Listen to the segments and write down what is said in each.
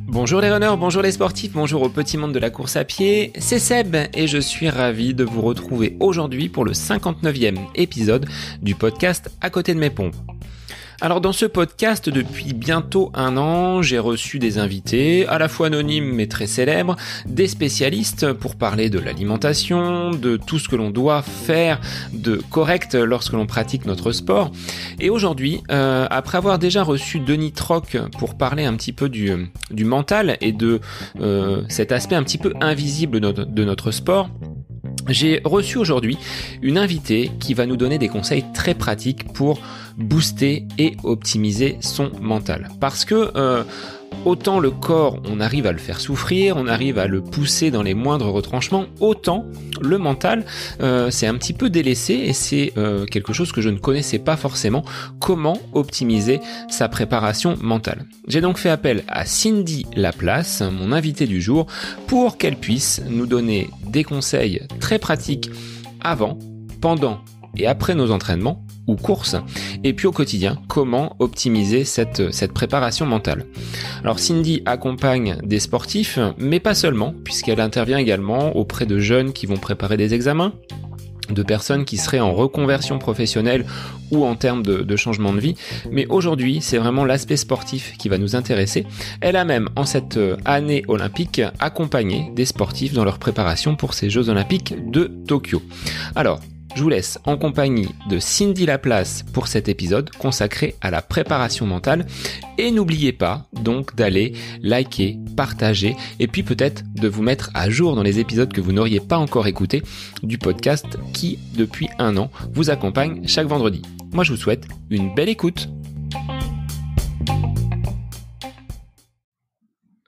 Bonjour les runners, bonjour les sportifs, bonjour au petit monde de la course à pied, c'est Seb et je suis ravi de vous retrouver aujourd'hui pour le 59e épisode du podcast À côté de mes pompes. Alors dans ce podcast, depuis bientôt 1 an, j'ai reçu des invités, à la fois anonymes mais très célèbres, des spécialistes pour parler de l'alimentation, de tout ce que l'on doit faire de correct lorsque l'on pratique notre sport. Et aujourd'hui, après avoir déjà reçu Denis Troc pour parler un petit peu du mental et de cet aspect un petit peu invisible de notre sport, j'ai reçu aujourd'hui une invitée qui va nous donner des conseils très pratiques pour booster et optimiser son mental. Parce que autant le corps, on arrive à le faire souffrir, on arrive à le pousser dans les moindres retranchements, autant le mental, c'est un petit peu délaissé et c'est quelque chose que je ne connaissais pas forcément, comment optimiser sa préparation mentale. J'ai donc fait appel à Cindy Laplace, mon invitée du jour, pour qu'elle puisse nous donner des conseils très pratiques avant, pendant et après nos entraînements ou courses, et puis au quotidien, comment optimiser cette préparation mentale. Alors Cindy accompagne des sportifs, mais pas seulement, puisqu'elle intervient également auprès de jeunes qui vont préparer des examens, de personnes qui seraient en reconversion professionnelle ou en termes de changement de vie. Mais aujourd'hui, c'est vraiment l'aspect sportif qui va nous intéresser. Elle a même, en cette année olympique, accompagné des sportifs dans leur préparation pour ces Jeux olympiques de Tokyo. Alors, je vous laisse en compagnie de Cindy Laplace pour cet épisode consacré à la préparation mentale. Et n'oubliez pas donc d'aller liker, partager et puis peut-être de vous mettre à jour dans les épisodes que vous n'auriez pas encore écoutés du podcast qui, depuis 1 an, vous accompagne chaque vendredi. Moi, je vous souhaite une belle écoute.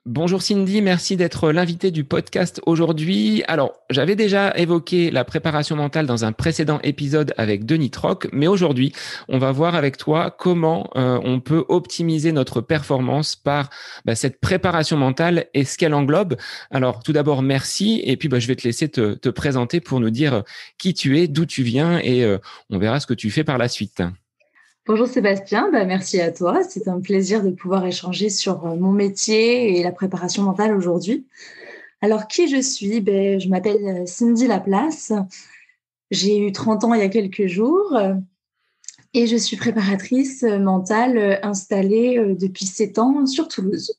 Bonjour Cindy, merci d'être l'invitée du podcast aujourd'hui. Alors, j'avais déjà évoqué la préparation mentale dans un précédent épisode avec Denis Troc, mais aujourd'hui, on va voir avec toi comment on peut optimiser notre performance par cette préparation mentale et ce qu'elle englobe. Alors, tout d'abord, merci, et puis je vais te laisser te présenter pour nous dire qui tu es, d'où tu viens, et on verra ce que tu fais par la suite. Bonjour Sébastien, merci à toi. C'est un plaisir de pouvoir échanger sur mon métier et la préparation mentale aujourd'hui. Alors, qui je suis? Je m'appelle Cindy Laplace. J'ai eu 30 ans il y a quelques jours et je suis préparatrice mentale installée depuis 7 ans sur Toulouse.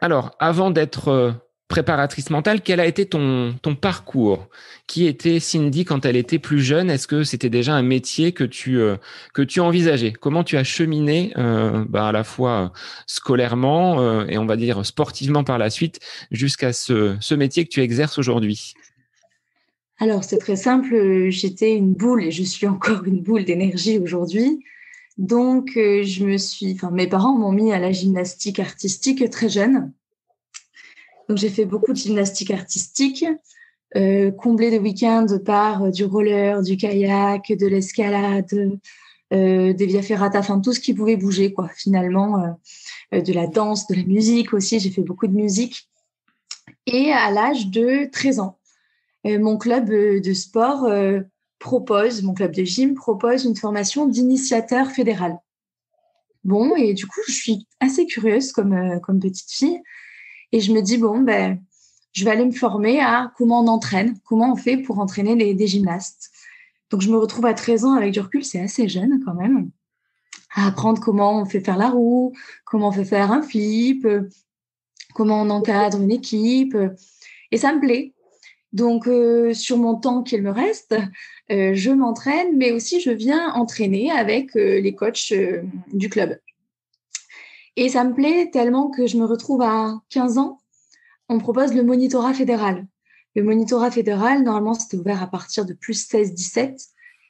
Alors, avant d'être préparatrice mentale, quel a été ton parcours? Qui était Cindy quand elle était plus jeune? Est-ce que c'était déjà un métier que tu envisageais? Comment tu as cheminé à la fois scolairement et on va dire sportivement par la suite jusqu'à ce métier que tu exerces aujourd'hui? Alors, c'est très simple. J'étais une boule et je suis encore une boule d'énergie aujourd'hui. Donc, mes parents m'ont mis à la gymnastique artistique très jeune. Donc, j'ai fait beaucoup de gymnastique artistique, comblée de week-ends par du roller, du kayak, de l'escalade, des via ferrata, enfin tout ce qui pouvait bouger, quoi. Finalement, de la danse, de la musique aussi. J'ai fait beaucoup de musique. Et à l'âge de 13 ans, mon club de sport mon club de gym propose une formation d'initiateur fédéral. Bon, et du coup, je suis assez curieuse comme petite fille. Et je me dis, je vais aller me former à comment on entraîne, comment on fait pour entraîner des gymnastes. Donc, je me retrouve à 13 ans avec du recul, c'est assez jeune quand même, à apprendre comment on fait faire la roue, comment on fait faire un flip, comment on encadre une équipe. Et ça me plaît. Donc, sur mon temps qu'il me reste, je m'entraîne, mais aussi je viens entraîner avec les coachs du club. Et ça me plaît tellement que je me retrouve à 15 ans, on me propose le monitorat fédéral. Le monitorat fédéral, normalement, c'était ouvert à partir de plus 16-17,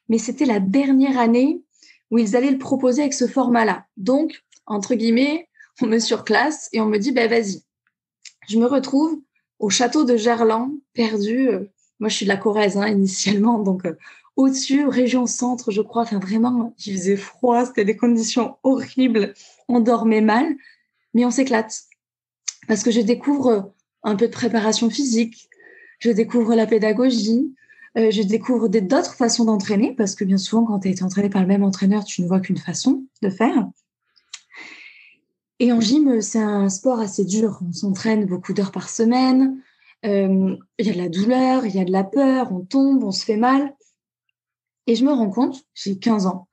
mais c'était la dernière année où ils allaient le proposer avec ce format-là. Donc, entre guillemets, on me surclasse et on me dit, vas-y. Je me retrouve au château de Gerland, perdu. Moi, je suis de la Corrèze initialement, donc au-dessus, région centre, je crois. Enfin, vraiment, il faisait froid, c'était des conditions horribles. On dormait mal, mais on s'éclate. Parce que je découvre un peu de préparation physique, je découvre la pédagogie, je découvre d'autres façons d'entraîner, parce que bien souvent, quand tu as été entraîné par le même entraîneur, tu ne vois qu'une façon de faire. Et en gym, c'est un sport assez dur. On s'entraîne beaucoup d'heures par semaine. Il y a de la douleur, il y a de la peur, on tombe, on se fait mal. Et je me rends compte, j'ai 15 ans,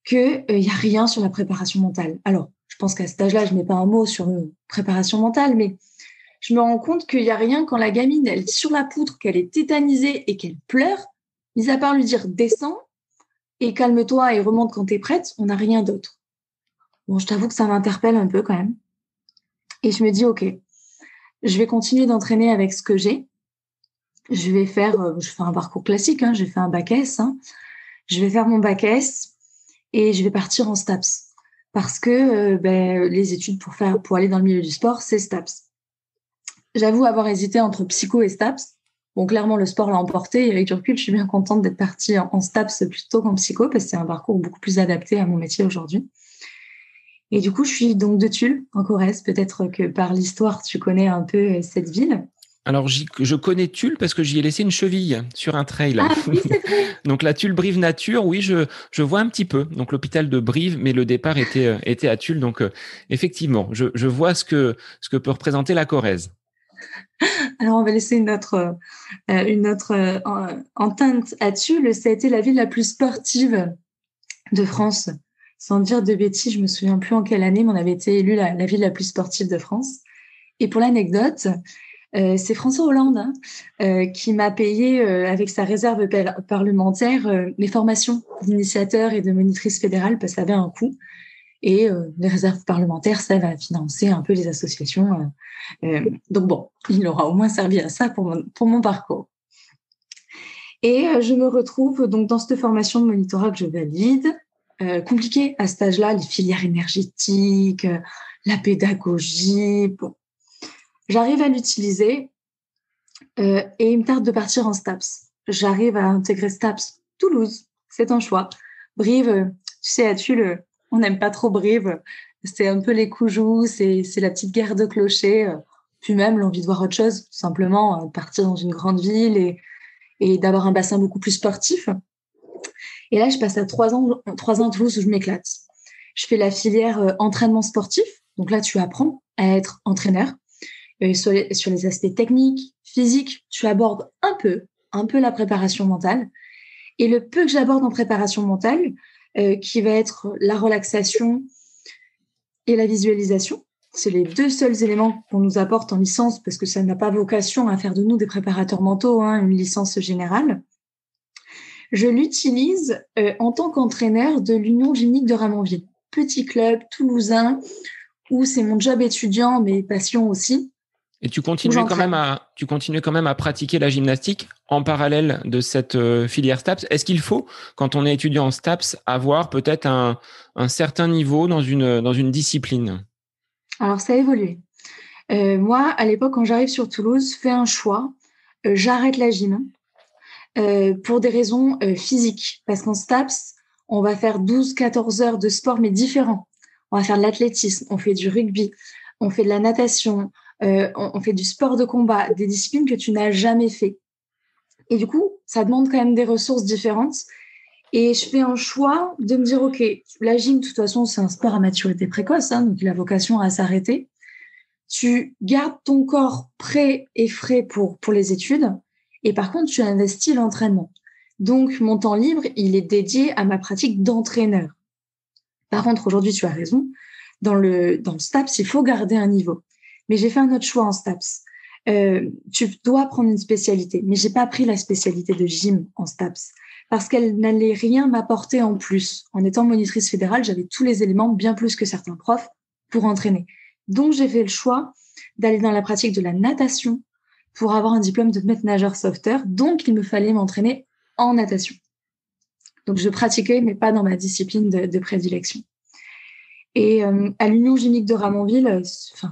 qu'il n'y a rien sur la préparation mentale. Alors, je pense qu'à cet âge-là, je n'ai pas un mot sur préparation mentale, mais je me rends compte qu'il n'y a rien quand la gamine, elle est sur la poutre, qu'elle est tétanisée et qu'elle pleure, mis à part lui dire « descends et calme-toi et remonte quand tu es prête », on n'a rien d'autre. Bon, je t'avoue que ça m'interpelle un peu quand même. Et je me dis « ok, je vais continuer d'entraîner avec ce que j'ai. Je fais un parcours classique, hein, j'ai fait un bac S, hein. Je vais faire mon bac S et je vais partir en STAPS parce que les études pour aller dans le milieu du sport, c'est STAPS. J'avoue avoir hésité entre psycho et STAPS. Bon, clairement, le sport l'a emporté et avec du recul, je suis bien contente d'être partie en STAPS plutôt qu'en psycho parce que c'est un parcours beaucoup plus adapté à mon métier aujourd'hui. Et du coup, je suis donc de Tulle, en Corrèze. Peut-être que par l'histoire, tu connais un peu cette ville. Alors, je connais Tulle parce que j'y ai laissé une cheville sur un trail. Ah oui, c'est vrai. Donc, la Tulle Brive Nature, oui, je vois un petit peu. Donc, l'hôpital de Brive, mais le départ était à Tulle. Donc, effectivement, je vois ce que peut représenter la Corrèze. Alors, on va laisser une autre entente à Tulle. Ça a été la ville la plus sportive de France. Sans dire de bêtises, je me souviens plus en quelle année, mais on avait été élu la ville la plus sportive de France. Et pour l'anecdote, c'est François Hollande qui m'a payé avec sa réserve parlementaire mes formations d'initiateur et de monitrice fédérale parce que ça avait un coût. Et les réserves parlementaires, ça va financer un peu les associations. Donc bon, il aura au moins servi à ça pour mon parcours. Et je me retrouve donc dans cette formation de monitorat que je valide. Compliqué à cet âge-là, les filières énergétiques, la pédagogie. Bon. J'arrive à l'utiliser et il me tarde de partir en STAPS. J'arrive à intégrer STAPS Toulouse, c'est un choix. Brive, tu sais, à Tulle, on n'aime pas trop Brive. C'est un peu les coujoux, c'est la petite guerre de clochers. Puis même l'envie de voir autre chose, tout simplement, partir dans une grande ville et d'avoir un bassin beaucoup plus sportif. Et là, je passe à 3 ans à Toulouse où je m'éclate. Je fais la filière entraînement sportif. Donc là, tu apprends à être entraîneur. Sur les aspects techniques, physiques, tu abordes un peu la préparation mentale. Et le peu que j'aborde en préparation mentale, qui va être la relaxation et la visualisation, c'est les 2 seuls éléments qu'on nous apporte en licence parce que ça n'a pas vocation à faire de nous des préparateurs mentaux, hein, une licence générale. Je l'utilise en tant qu'entraîneur de l'Union Gymnique de Ramonville, petit club toulousain où c'est mon job étudiant, mais passion aussi. Et tu continuais quand même à pratiquer la gymnastique en parallèle de cette filière STAPS. Est-ce qu'il faut, quand on est étudiant en STAPS, avoir peut-être un certain niveau dans une discipline? Alors, ça a évolué. Moi, à l'époque, quand j'arrive sur Toulouse, fais un choix. J'arrête la gym pour des raisons physiques. Parce qu'en STAPS, on va faire 12-14 heures de sport, mais différents. On va faire de l'athlétisme, on fait du rugby, on fait de la natation, on fait du sport de combat, des disciplines que tu n'as jamais fait. Et du coup, ça demande quand même des ressources différentes. Et je fais un choix de me dire, OK, la gym, de toute façon, c'est un sport à maturité précoce, hein, donc il a vocation à s'arrêter. Tu gardes ton corps prêt et frais pour les études. Et par contre, tu investis l'entraînement. Donc, mon temps libre, il est dédié à ma pratique d'entraîneur. Par contre, aujourd'hui, tu as raison. Dans le STAPS, il faut garder un niveau. Mais j'ai fait un autre choix en STAPS. Tu dois prendre une spécialité. Mais j'ai pas pris la spécialité de gym en STAPS parce qu'elle n'allait rien m'apporter en plus. En étant monitrice fédérale, j'avais tous les éléments, bien plus que certains profs, pour entraîner. Donc, j'ai fait le choix d'aller dans la pratique de la natation pour avoir un diplôme de maître nageur sauveteur. Donc, il me fallait m'entraîner en natation. Donc, je pratiquais, mais pas dans ma discipline de prédilection. Et à l'Union Gymnique de Ramonville,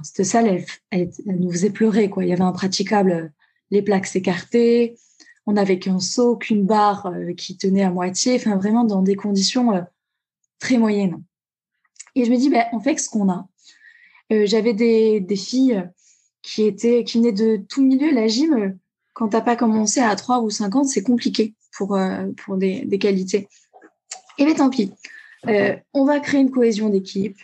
cette salle, elle nous faisait pleurer, quoi. Il y avait impraticable, les plaques s'écartaient, on n'avait qu'un seau, qu'une barre qui tenait à moitié, enfin vraiment dans des conditions très moyennes. Et je me dis, on fait ce qu'on a. J'avais des filles qui venaient de tout milieu. La gym, quand t'as pas commencé à 3 ou 5 ans, c'est compliqué pour des qualités. Et tant pis. On va créer une cohésion d'équipe.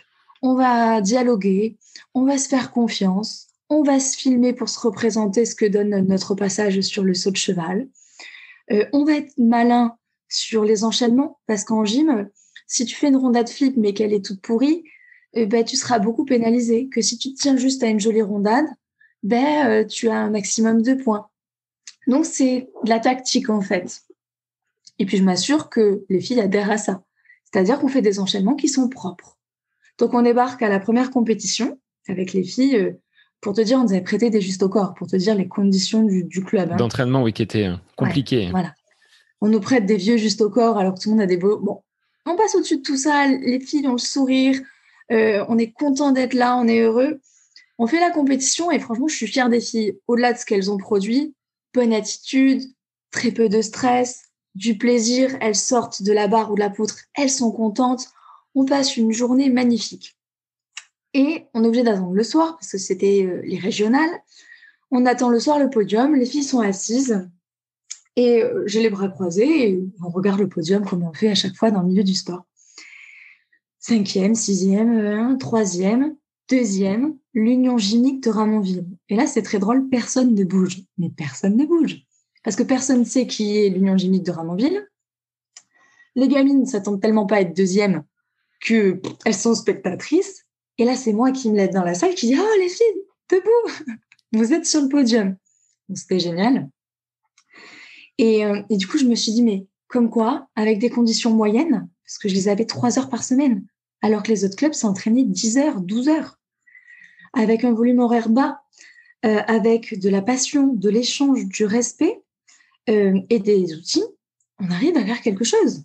on va dialoguer, on va se faire confiance, on va se filmer pour se représenter ce que donne notre passage sur le saut de cheval. On va être malin sur les enchaînements, parce qu'en gym, si tu fais une rondade flip mais qu'elle est toute pourrie, tu seras beaucoup pénalisé. Que si tu te tiens juste à une jolie rondade, tu as un maximum de points. Donc, c'est de la tactique, en fait. Et puis, je m'assure que les filles adhèrent à ça. C'est-à-dire qu'on fait des enchaînements qui sont propres. Donc, on débarque à la première compétition avec les filles. Pour te dire, on nous avait prêté des justes au corps, pour te dire les conditions du club. D'entraînement, oui, qui était compliqué. Ouais, voilà. On nous prête des vieux justes au corps alors que tout le monde a des beaux... Bon, on passe au-dessus de tout ça. Les filles ont le sourire. On est content d'être là. On est heureux. On fait la compétition et franchement, je suis fière des filles. Au-delà de ce qu'elles ont produit, bonne attitude, très peu de stress, du plaisir. Elles sortent de la barre ou de la poutre. Elles sont contentes. On passe une journée magnifique. Et on est obligé d'attendre le soir parce que c'était les régionales. On attend le soir le podium. Les filles sont assises et j'ai les bras croisés et on regarde le podium comme on fait à chaque fois dans le milieu du sport. 5e, 6e, 3e, 2e, l'Union Gymnique de Ramonville. Et là, c'est très drôle, personne ne bouge. Mais personne ne bouge. Parce que personne ne sait qui est l'Union Gymnique de Ramonville. Les gamines ne s'attendent tellement pas à être 2e qu'elles sont spectatrices. Et là, c'est moi qui me lève dans la salle qui dit « Oh, les filles, debout, vous êtes sur le podium !» Donc, c'était génial. Et du coup, je me suis dit « Mais comme quoi, avec des conditions moyennes, parce que je les avais 3 heures par semaine, alors que les autres clubs s'entraînaient 10 heures, 12 heures, avec un volume horaire bas, avec de la passion, de l'échange, du respect et des outils, on arrive à faire quelque chose. »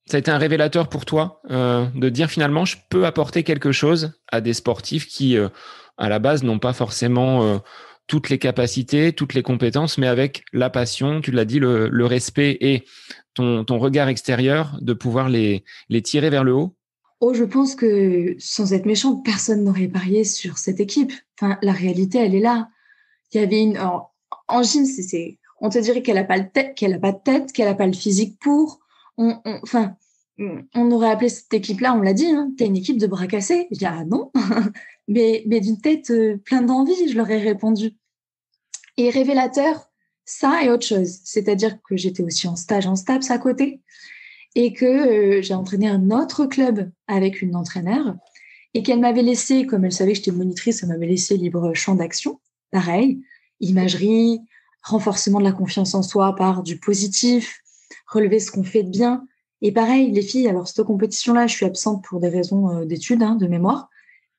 Ça a été un révélateur pour toi de dire finalement, je peux apporter quelque chose à des sportifs qui, à la base, n'ont pas forcément toutes les capacités, toutes les compétences, mais avec la passion, tu l'as dit, le respect et ton regard extérieur, de pouvoir les tirer vers le haut. Oh, je pense que, sans être méchant, personne n'aurait parié sur cette équipe. Enfin, la réalité, elle est là. Il y avait en gym, on te dirait qu'elle n'a pas de tête, qu'elle n'a pas le physique pour. On aurait appelé cette équipe-là, on l'a dit, t'es une équipe de bras cassés. Je dis, ah non, mais d'une tête pleine d'envie, je leur ai répondu. Et révélateur, ça et autre chose. C'est-à-dire que j'étais aussi en stage en STAPS à côté et que j'ai entraîné un autre club avec une entraîneur et qu'elle m'avait laissé, comme elle savait que j'étais monitrice, elle m'avait laissé libre champ d'action. Pareil, imagerie, renforcement de la confiance en soi par du positif, relever ce qu'on fait de bien. Et pareil, les filles, alors cette compétition-là, je suis absente pour des raisons d'études, de mémoire,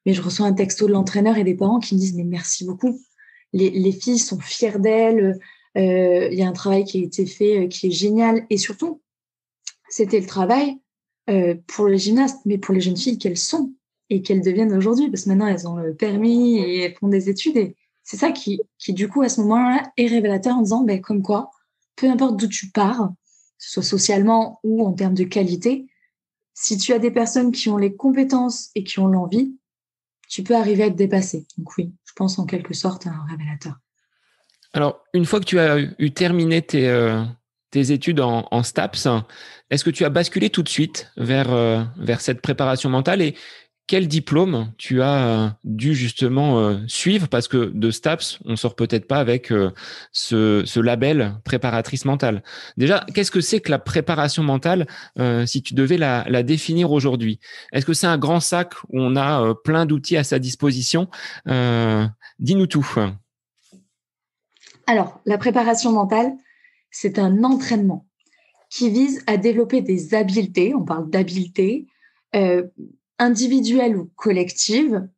mais je reçois un texto de l'entraîneur et des parents qui me disent « Mais merci beaucoup, les filles sont fières d'elles, il y a un travail qui a été fait qui est génial. » Et surtout, c'était le travail pour les gymnastes, mais pour les jeunes filles qu'elles sont et qu'elles deviennent aujourd'hui, parce que maintenant, elles ont le permis et elles font des études. Et c'est ça qui du coup, à ce moment-là, est révélateur en disant comme quoi, peu importe d'où tu pars, que ce soit socialement ou en termes de qualité, si tu as des personnes qui ont les compétences et qui ont l'envie, tu peux arriver à te dépasser. Donc oui, je pense en quelque sorte à un révélateur. Alors, une fois que tu as eu terminé tes études en STAPS, est-ce que tu as basculé tout de suite vers cette préparation mentale et quel diplôme tu as dû justement suivre? Parce que de STAPS, on sort peut-être pas avec ce label préparatrice mentale. Déjà, qu'est-ce que c'est que la préparation mentale si tu devais la définir aujourd'hui? Est-ce que c'est un grand sac où on a plein d'outils à sa disposition? Dis-nous tout. Alors, la préparation mentale, c'est un entraînement qui vise à développer des habiletés, on parle d'habiletés, individuelles ou collectives,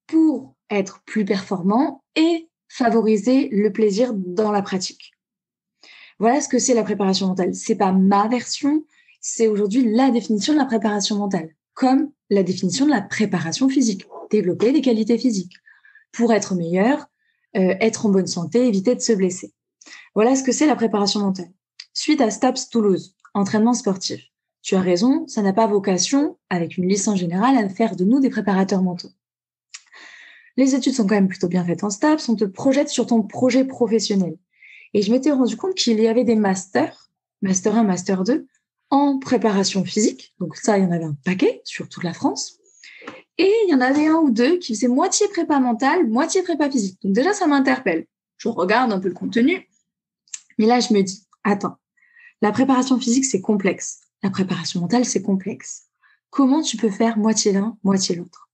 pour être plus performant et favoriser le plaisir dans la pratique. Voilà ce que c'est la préparation mentale. C'est pas ma version, c'est aujourd'hui la définition de la préparation mentale, comme la définition de la préparation physique. Développer des qualités physiques pour être meilleur, être en bonne santé, éviter de se blesser. Voilà ce que c'est la préparation mentale. Suite à STAPS Toulouse, entraînement sportif. Tu as raison, ça n'a pas vocation, avec une licence générale, à faire de nous des préparateurs mentaux. Les études sont quand même plutôt bien faites en STAPS, on te projette sur ton projet professionnel. Et je m'étais rendu compte qu'il y avait des masters, Master 1, Master 2, en préparation physique. Donc ça, il y en avait un paquet sur toute la France. Et il y en avait un ou deux qui faisaient moitié prépa mentale, moitié prépa physique. Donc déjà, ça m'interpelle. Je regarde un peu le contenu. Mais là, je me dis, attends, la préparation physique, c'est complexe. La préparation mentale, c'est complexe. Comment tu peux faire moitié l'un, moitié l'autre?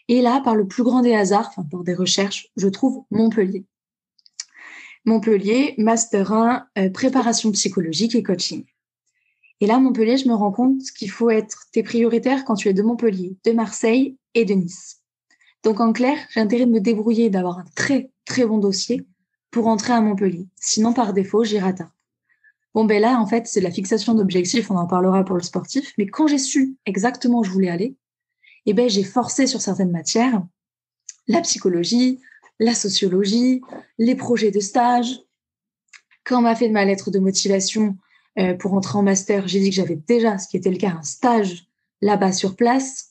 Et là, par le plus grand des hasards, enfin, par des recherches, je trouve Montpellier. Montpellier, Master 1, préparation psychologique et coaching. Et là, Montpellier, je me rends compte qu'il faut être tes prioritaires quand tu es de Montpellier, de Marseille et de Nice. Donc, en clair, j'ai intérêt de me débrouiller, d'avoir un très, très bon dossier pour entrer à Montpellier. Sinon, par défaut, j'y rate un. Bon, ben là, en fait, c'est la fixation d'objectifs, on en parlera pour le sportif. Mais quand j'ai su exactement où je voulais aller, eh ben, j'ai forcé sur certaines matières, la psychologie, la sociologie, les projets de stage. Quand on m'a fait de ma lettre de motivation pour entrer en master, j'ai dit que j'avais déjà, ce qui était le cas, un stage là-bas sur place.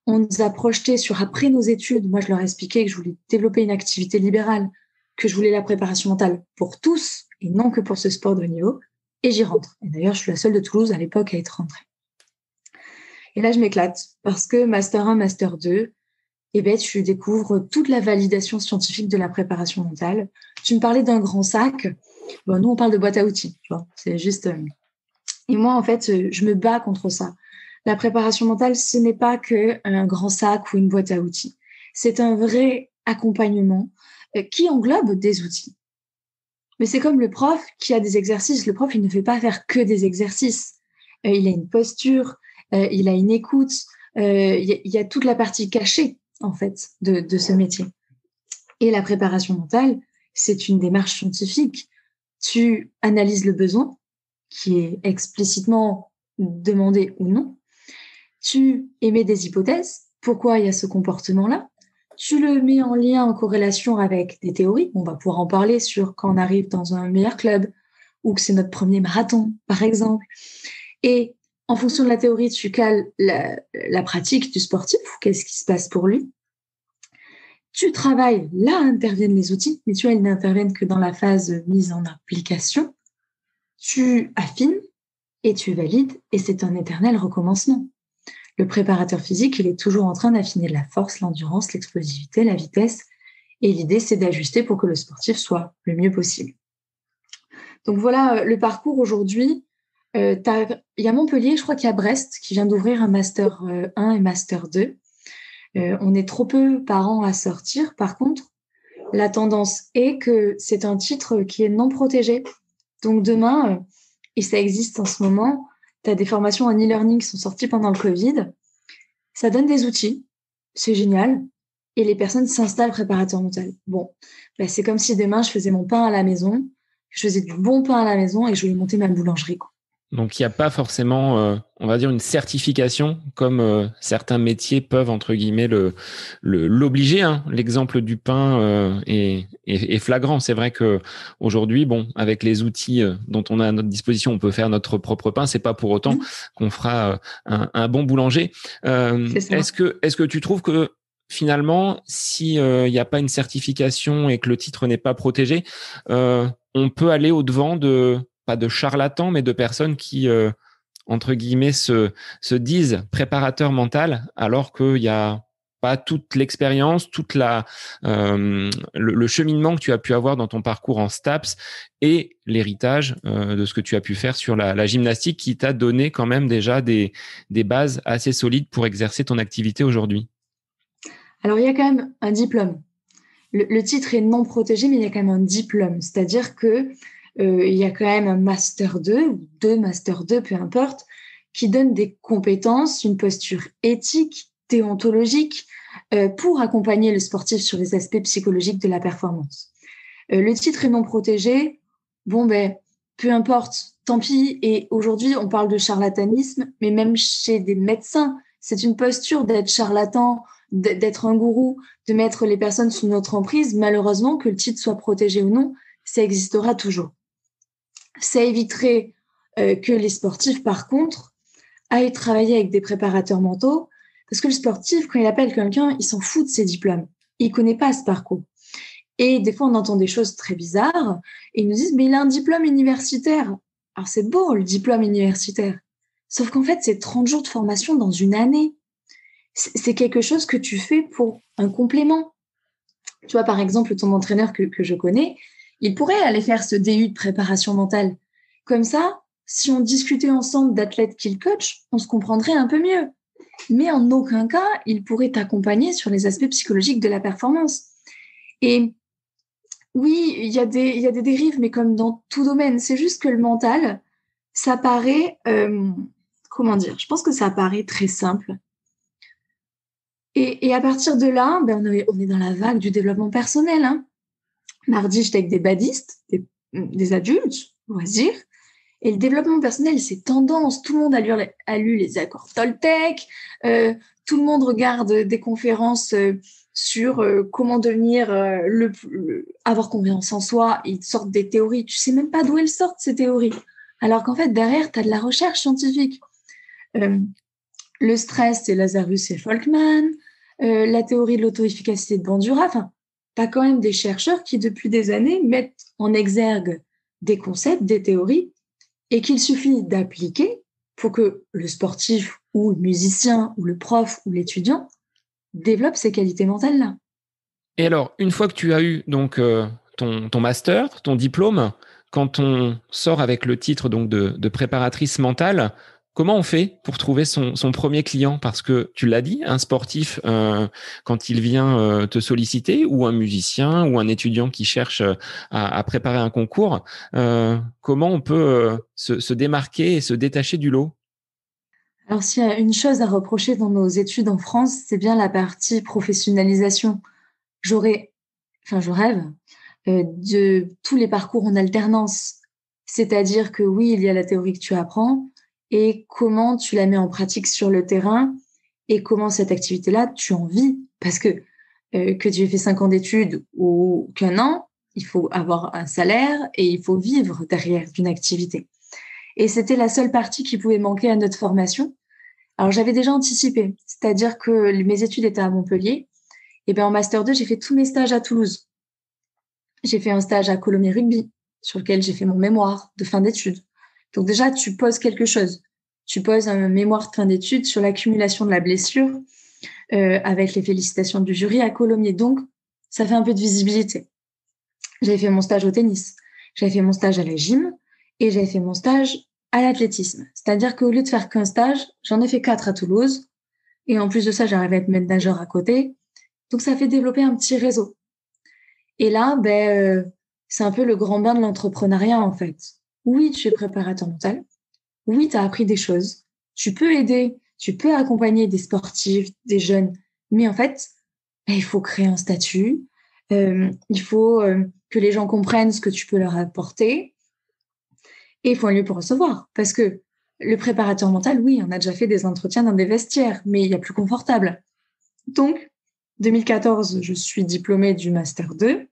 On nous a projeté sur après nos études. Moi, je leur ai expliqué que je voulais développer une activité libérale, que je voulais la préparation mentale pour tous et non que pour ce sport de haut niveau. Et j'y rentre. Et d'ailleurs, je suis la seule de Toulouse à l'époque à être rentrée. Et là, je m'éclate parce que Master 1, Master 2, eh ben, tu découvres toute la validation scientifique de la préparation mentale. Tu me parlais d'un grand sac. Bon, nous, on parle de boîte à outils. Tu vois, c'est juste... Et moi, en fait, je me bats contre ça. La préparation mentale, ce n'est pas qu'un grand sac ou une boîte à outils. C'est un vrai accompagnement qui englobe des outils. Mais c'est comme le prof qui a des exercices. Le prof, il ne fait pas faire que des exercices. Il a une posture, il a une écoute. Il y a toute la partie cachée, en fait, de ce métier. Et la préparation mentale, c'est une démarche scientifique. Tu analyses le besoin, qui est explicitement demandé ou non. Tu émets des hypothèses. Pourquoi il y a ce comportement-là? Tu le mets en lien, en corrélation avec des théories. On va pouvoir en parler sur quand on arrive dans un meilleur club ou que c'est notre premier marathon, par exemple. Et en fonction de la théorie, tu cales la pratique du sportif. Qu'est-ce qui se passe pour lui? Tu travailles, là interviennent les outils, mais tu vois, ils n'interviennent que dans la phase mise en application. Tu affines et tu valides, et c'est un éternel recommencement. Le préparateur physique, il est toujours en train d'affiner la force, l'endurance, l'explosivité, la vitesse. Et l'idée, c'est d'ajuster pour que le sportif soit le mieux possible. Donc voilà le parcours aujourd'hui. Il y a Montpellier, je crois qu'il y a Brest qui vient d'ouvrir un Master 1 et Master 2. On est trop peu par an à sortir. Par contre, la tendance est que c'est un titre qui est non protégé. Donc demain, et ça existe en ce moment, tu as des formations en e-learning qui sont sorties pendant le Covid. Ça donne des outils. C'est génial. Et les personnes s'installent préparateur mental. Bon, ben c'est comme si demain, je faisais mon pain à la maison, je faisais du bon pain à la maison et je voulais monter ma boulangerie, quoi. Donc, il n'y a pas forcément, on va dire, une certification comme certains métiers peuvent, entre guillemets, l'obliger. Hein. L'exemple du pain est flagrant. C'est vrai que aujourd'hui, bon, avec les outils dont on a à notre disposition, on peut faire notre propre pain. C'est pas pour autant qu'on fera un bon boulanger. Est-ce que tu trouves que finalement, si il n'y a pas une certification et que le titre n'est pas protégé, on peut aller au-devant pas de charlatans, mais de personnes qui, entre guillemets, se disent préparateurs mental, alors qu'il n'y a pas toute l'expérience, le cheminement que tu as pu avoir dans ton parcours en STAPS et l'héritage de ce que tu as pu faire sur la gymnastique qui t'a donné quand même déjà des bases assez solides pour exercer ton activité aujourd'hui. Alors, il y a quand même un diplôme. Le titre est non protégé, mais il y a quand même un diplôme. C'est-à-dire que il y a quand même un Master 2 ou 2 Master 2, peu importe, qui donne des compétences, une posture éthique, déontologique, pour accompagner le sportif sur les aspects psychologiques de la performance. Le titre est non protégé, bon ben, peu importe, tant pis. Et aujourd'hui, on parle de charlatanisme, mais même chez des médecins, c'est une posture d'être charlatan, d'être un gourou, de mettre les personnes sous notre emprise. Malheureusement, que le titre soit protégé ou non, ça existera toujours. Ça éviterait que les sportifs, par contre, aillent travailler avec des préparateurs mentaux, parce que le sportif, quand il appelle quelqu'un, il s'en fout de ses diplômes. Il connaît pas ce parcours. Et des fois, on entend des choses très bizarres, et ils nous disent, mais il a un diplôme universitaire. Alors, c'est beau, le diplôme universitaire. Sauf qu'en fait, c'est 30 jours de formation dans une année. c'est quelque chose que tu fais pour un complément. Tu vois, par exemple, ton entraîneur que je connais, il pourrait aller faire ce DU de préparation mentale. Comme ça, si on discutait ensemble d'athlètes qu'il coach, on se comprendrait un peu mieux. Mais en aucun cas, il pourrait t'accompagner sur les aspects psychologiques de la performance. Et oui, il y a des dérives, mais comme dans tout domaine, c'est juste que le mental, ça paraît, comment dire, je pense que ça paraît très simple. Et à partir de là, on est dans la vague du développement personnel. Hein. Mardi, j'étais avec des badistes, des adultes, loisirs. Et le développement personnel, c'est tendance. Tout le monde a lu les accords Toltec. Tout le monde regarde des conférences sur comment devenir avoir confiance en soi. Ils sortent des théories. Tu sais même pas d'où elles sortent, ces théories. Alors qu'en fait, derrière, tu as de la recherche scientifique. Le stress, c'est Lazarus et Folkman. La théorie de l'auto-efficacité de Bandura. Enfin, tu as quand même des chercheurs qui, depuis des années, mettent en exergue des concepts, des théories, et qu'il suffit d'appliquer pour que le sportif ou le musicien ou le prof ou l'étudiant développe ces qualités mentales-là. Et alors, une fois que tu as eu donc ton master, ton diplôme, quand on sort avec le titre donc de préparatrice mentale, comment on fait pour trouver son premier client? Parce que tu l'as dit, un sportif, quand il vient te solliciter, ou un musicien, ou un étudiant qui cherche à préparer un concours, comment on peut se démarquer et se détacher du lot? Alors, s'il y a une chose à reprocher dans nos études en France, c'est bien la partie professionnalisation. Je rêve de tous les parcours en alternance. C'est-à-dire que oui, il y a la théorie que tu apprends et comment tu la mets en pratique sur le terrain et comment cette activité-là, tu en vis. Parce que tu aies fait 5 ans d'études ou qu'un an, il faut avoir un salaire et il faut vivre derrière d'une activité. Et c'était la seule partie qui pouvait manquer à notre formation. Alors, j'avais déjà anticipé, c'est-à-dire que mes études étaient à Montpellier. Et bien, en Master 2, j'ai fait tous mes stages à Toulouse. J'ai fait un stage à Colomiers Rugby, sur lequel j'ai fait mon mémoire de fin d'études. Donc déjà, tu poses quelque chose. Tu poses un mémoire de fin d'études sur l'accumulation de la blessure avec les félicitations du jury à Colomiers. Donc, ça fait un peu de visibilité. J'avais fait mon stage au tennis, j'avais fait mon stage à la gym et j'avais fait mon stage à l'athlétisme. C'est-à-dire qu'au lieu de faire qu'un stage, j'en ai fait 4 à Toulouse. Et en plus de ça, j'arrivais à être maître nageur à côté. Donc, ça fait développer un petit réseau. Et là, c'est un peu le grand bain de l'entrepreneuriat, en fait. Oui, tu es préparateur mental. Oui, tu as appris des choses. Tu peux aider, tu peux accompagner des sportifs, des jeunes. Mais en fait, il faut créer un statut. Il faut que les gens comprennent ce que tu peux leur apporter. Et il faut un lieu pour recevoir. Parce que le préparateur mental, oui, on a déjà fait des entretiens dans des vestiaires, mais il y a plus confortable. Donc, 2014, je suis diplômée du Master 2.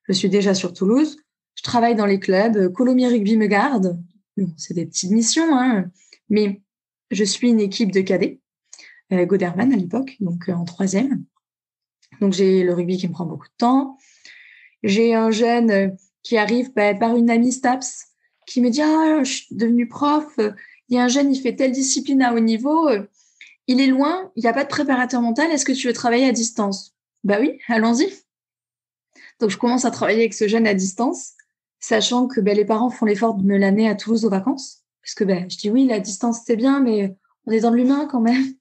Je suis déjà sur Toulouse. Je travaille dans les clubs. Colomiers Rugby me garde. Bon, c'est des petites missions, hein. Mais je suis une équipe de cadets. Goderman à l'époque, donc en 3e. Donc, j'ai le rugby qui me prend beaucoup de temps. J'ai un jeune qui arrive par une amie STAPS qui me dit « Ah, je suis devenue prof. Il y a un jeune, il fait telle discipline à haut niveau. Il est loin. Il n'y a pas de préparateur mental. Est-ce que tu veux travailler à distance ?» Bah oui, allons-y. Donc, je commence à travailler avec ce jeune à distance, sachant que les parents font l'effort de me l'amener à Toulouse aux vacances. Parce que je dis oui, la distance, c'est bien, mais on est dans l'humain quand même.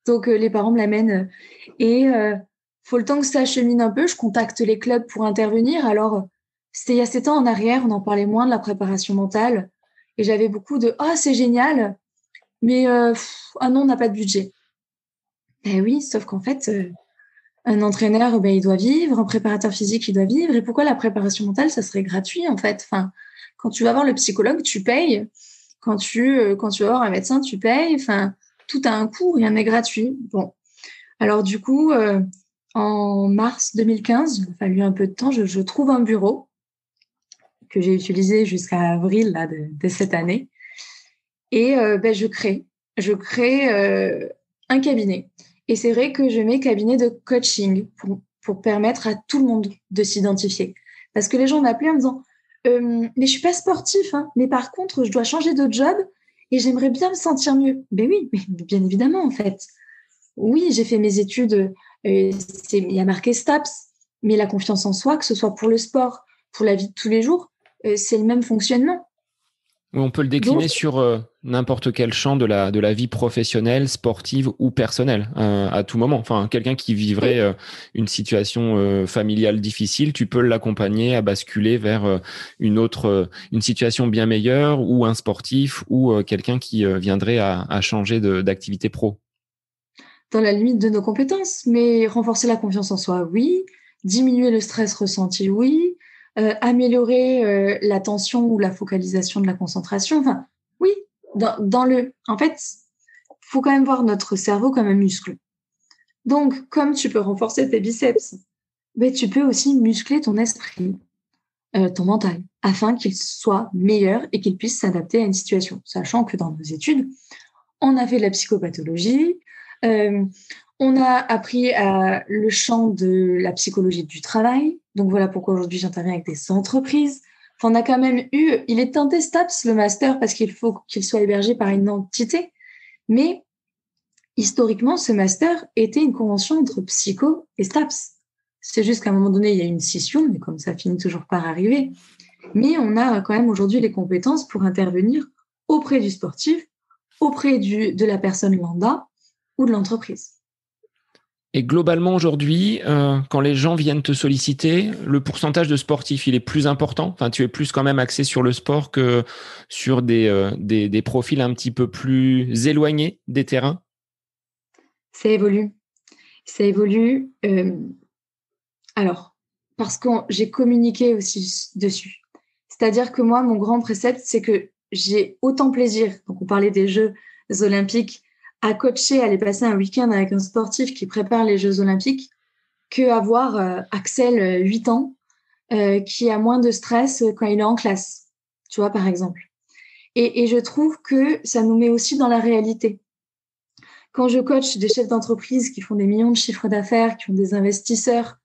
Donc, les parents me l'amènent. Et faut le temps que ça achemine un peu. Je contacte les clubs pour intervenir. Alors, c'était il y a 7 ans en arrière, on en parlait moins de la préparation mentale. Et j'avais beaucoup de « Ah, c'est génial, mais ah non, on n'a pas de budget. » Ben oui, sauf qu'en fait... un entraîneur, il doit vivre, un préparateur physique, il doit vivre. Et pourquoi la préparation mentale, ça serait gratuit, en fait? Enfin, quand tu vas voir le psychologue, tu payes. Quand tu vas voir un médecin, tu payes. Enfin, tout a un coût, rien n'est gratuit. Bon. Alors, du coup, en mars 2015, il a fallu un peu de temps, je trouve un bureau que j'ai utilisé jusqu'à avril là, de cette année. Et je crée un cabinet. Et c'est vrai que je mets cabinet de coaching pour permettre à tout le monde de s'identifier. Parce que les gens m'appelaient en me disant mais je suis pas sportif, hein, mais par contre, je dois changer de job et j'aimerais bien me sentir mieux. Ben oui, mais bien évidemment, en fait. Oui, j'ai fait mes études, il y a marqué STAPS, mais la confiance en soi, que ce soit pour le sport, pour la vie de tous les jours, c'est le même fonctionnement. Oui, on peut le Donc, décliner sur n'importe quel champ de la vie professionnelle, sportive ou personnelle, à tout moment. Enfin, quelqu'un qui vivrait oui, une situation familiale difficile, tu peux l'accompagner à basculer vers une situation bien meilleure, ou un sportif, ou quelqu'un qui viendrait à changer d'activité pro. dans la limite de nos compétences, mais renforcer la confiance en soi, oui. Diminuer le stress ressenti, oui. Améliorer l'attention ou la focalisation de la concentration, enfin, oui. En fait, faut quand même voir notre cerveau comme un muscle. Donc, comme tu peux renforcer tes biceps, ben, tu peux aussi muscler ton esprit, ton mental, afin qu'il soit meilleur et qu'il puisse s'adapter à une situation. Sachant que dans nos études, on a fait de la psychopathologie, euh, on a appris le champ de la psychologie du travail. Donc voilà pourquoi aujourd'hui j'interviens avec des entreprises. Enfin, on a quand même il est intestable le master parce qu'il faut qu'il soit hébergé par une entité. Mais historiquement, ce master était une convention entre psycho et STAPS. C'est juste qu'à un moment donné, il y a eu une scission, mais comme ça finit toujours par arriver. Mais on a quand même aujourd'hui les compétences pour intervenir auprès du sportif, auprès de la personne lambda ou de l'entreprise. Et globalement, aujourd'hui, quand les gens viennent te solliciter, le pourcentage de sportifs, il est plus important. Enfin, tu es plus quand même axé sur le sport que sur des profils un petit peu plus éloignés des terrains. Ça évolue. Ça évolue. Alors, parce que j'ai communiqué aussi dessus. C'est-à-dire que moi, mon grand précepte, c'est que j'ai autant plaisir, donc on parlait des Jeux olympiques, à coacher, à aller passer un week-end avec un sportif qui prépare les Jeux olympiques, qu'avoir Axel, 8 ans, qui a moins de stress quand il est en classe, tu vois, par exemple. Et je trouve que ça nous met aussi dans la réalité. Quand je coach des chefs d'entreprise qui font des millions de chiffres d'affaires, qui ont des investisseurs,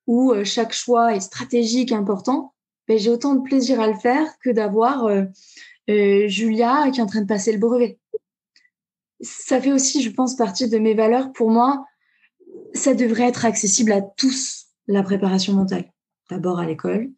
où chaque choix est stratégique, important, ben, j'ai autant de plaisir à le faire que d'avoir Julia qui est en train de passer le brevet. Ça fait aussi, je pense, partie de mes valeurs. Pour moi, ça devrait être accessible à tous, la préparation mentale. D'abord à l'école,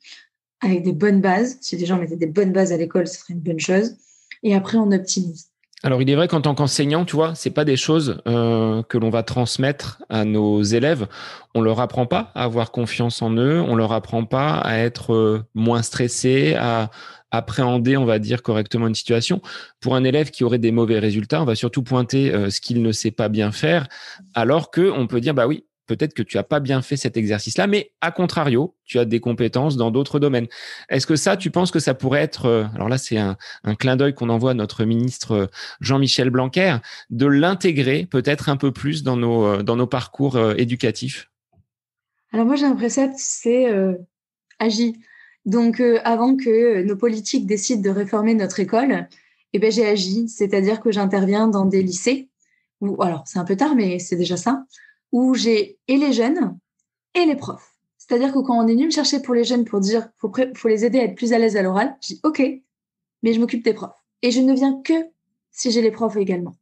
avec des bonnes bases. Si des gens mettaient des bonnes bases à l'école, ce serait une bonne chose. Et après, on optimise. Alors, il est vrai qu'en tant qu'enseignant, tu vois, c'est pas des choses que l'on va transmettre à nos élèves. On leur apprend pas à avoir confiance en eux. On leur apprend pas à être moins stressé, à appréhender, on va dire, correctement une situation. Pour un élève qui aurait des mauvais résultats, on va surtout pointer ce qu'il ne sait pas bien faire, alors que on peut dire, bah oui, peut-être que tu as pas bien fait cet exercice-là, mais à contrario, tu as des compétences dans d'autres domaines. Est-ce que ça, tu penses que ça pourrait être, alors là, c'est un clin d'œil qu'on envoie à notre ministre Jean-Michel Blanquer, de l'intégrer peut-être un peu plus dans nos parcours éducatifs? Alors moi, j'ai un précepte, c'est agis. Donc, avant que nos politiques décident de réformer notre école, eh ben, j'ai agi. C'est-à-dire que j'interviens dans des lycées, où, alors c'est un peu tard, mais c'est déjà ça, où j'ai et les jeunes et les profs. C'est-à-dire que quand on est venu me chercher pour les jeunes pour dire faut les aider à être plus à l'aise à l'oral, je dis OK, mais je m'occupe des profs. Et je ne viens que si j'ai les profs également.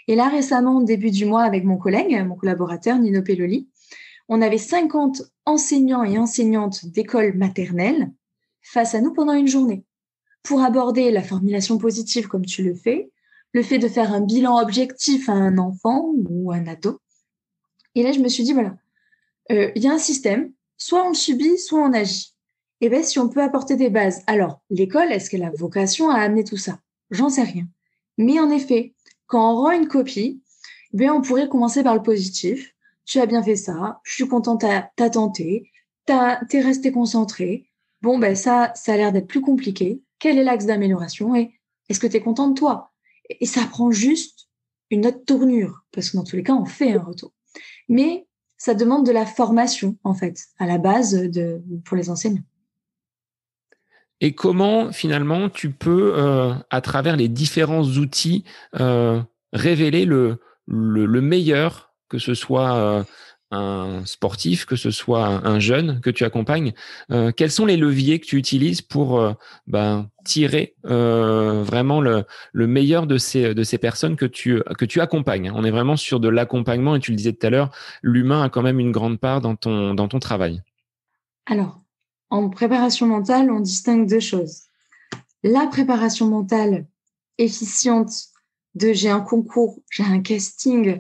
Et là, récemment, au début du mois, avec mon collègue, mon collaborateur, Nino Pelloli, on avait 50 enseignants et enseignantes d'école maternelle face à nous pendant une journée pour aborder la formulation positive comme tu le fais, le fait de faire un bilan objectif à un enfant ou un ado. Et là, je me suis dit, voilà, y a un système, soit on le subit, soit on agit. Et bien, si on peut apporter des bases. Alors, l'école, est-ce qu'elle a vocation à amener tout ça? J'en sais rien. Mais en effet, quand on rend une copie, on pourrait commencer par le positif. Tu as bien fait ça, je suis contente, t'as tenté, t'es resté concentré. Bon, ben ça a l'air d'être plus compliqué. Quel est l'axe d'amélioration et est-ce que tu es content de toi? Et ça prend juste une autre tournure, parce que dans tous les cas, on fait un retour. Mais ça demande de la formation, en fait, à la base pour les enseignants. Et comment finalement tu peux, à travers les différents outils, révéler le meilleur, que ce soit un sportif, que ce soit un jeune que tu accompagnes, quels sont les leviers que tu utilises pour tirer vraiment le meilleur de ces personnes que tu accompagnes? On est vraiment sur de l'accompagnement et tu le disais tout à l'heure, l'humain a quand même une grande part dans ton travail. Alors, en préparation mentale, on distingue deux choses. La préparation mentale efficiente de j'ai un concours, j'ai un casting,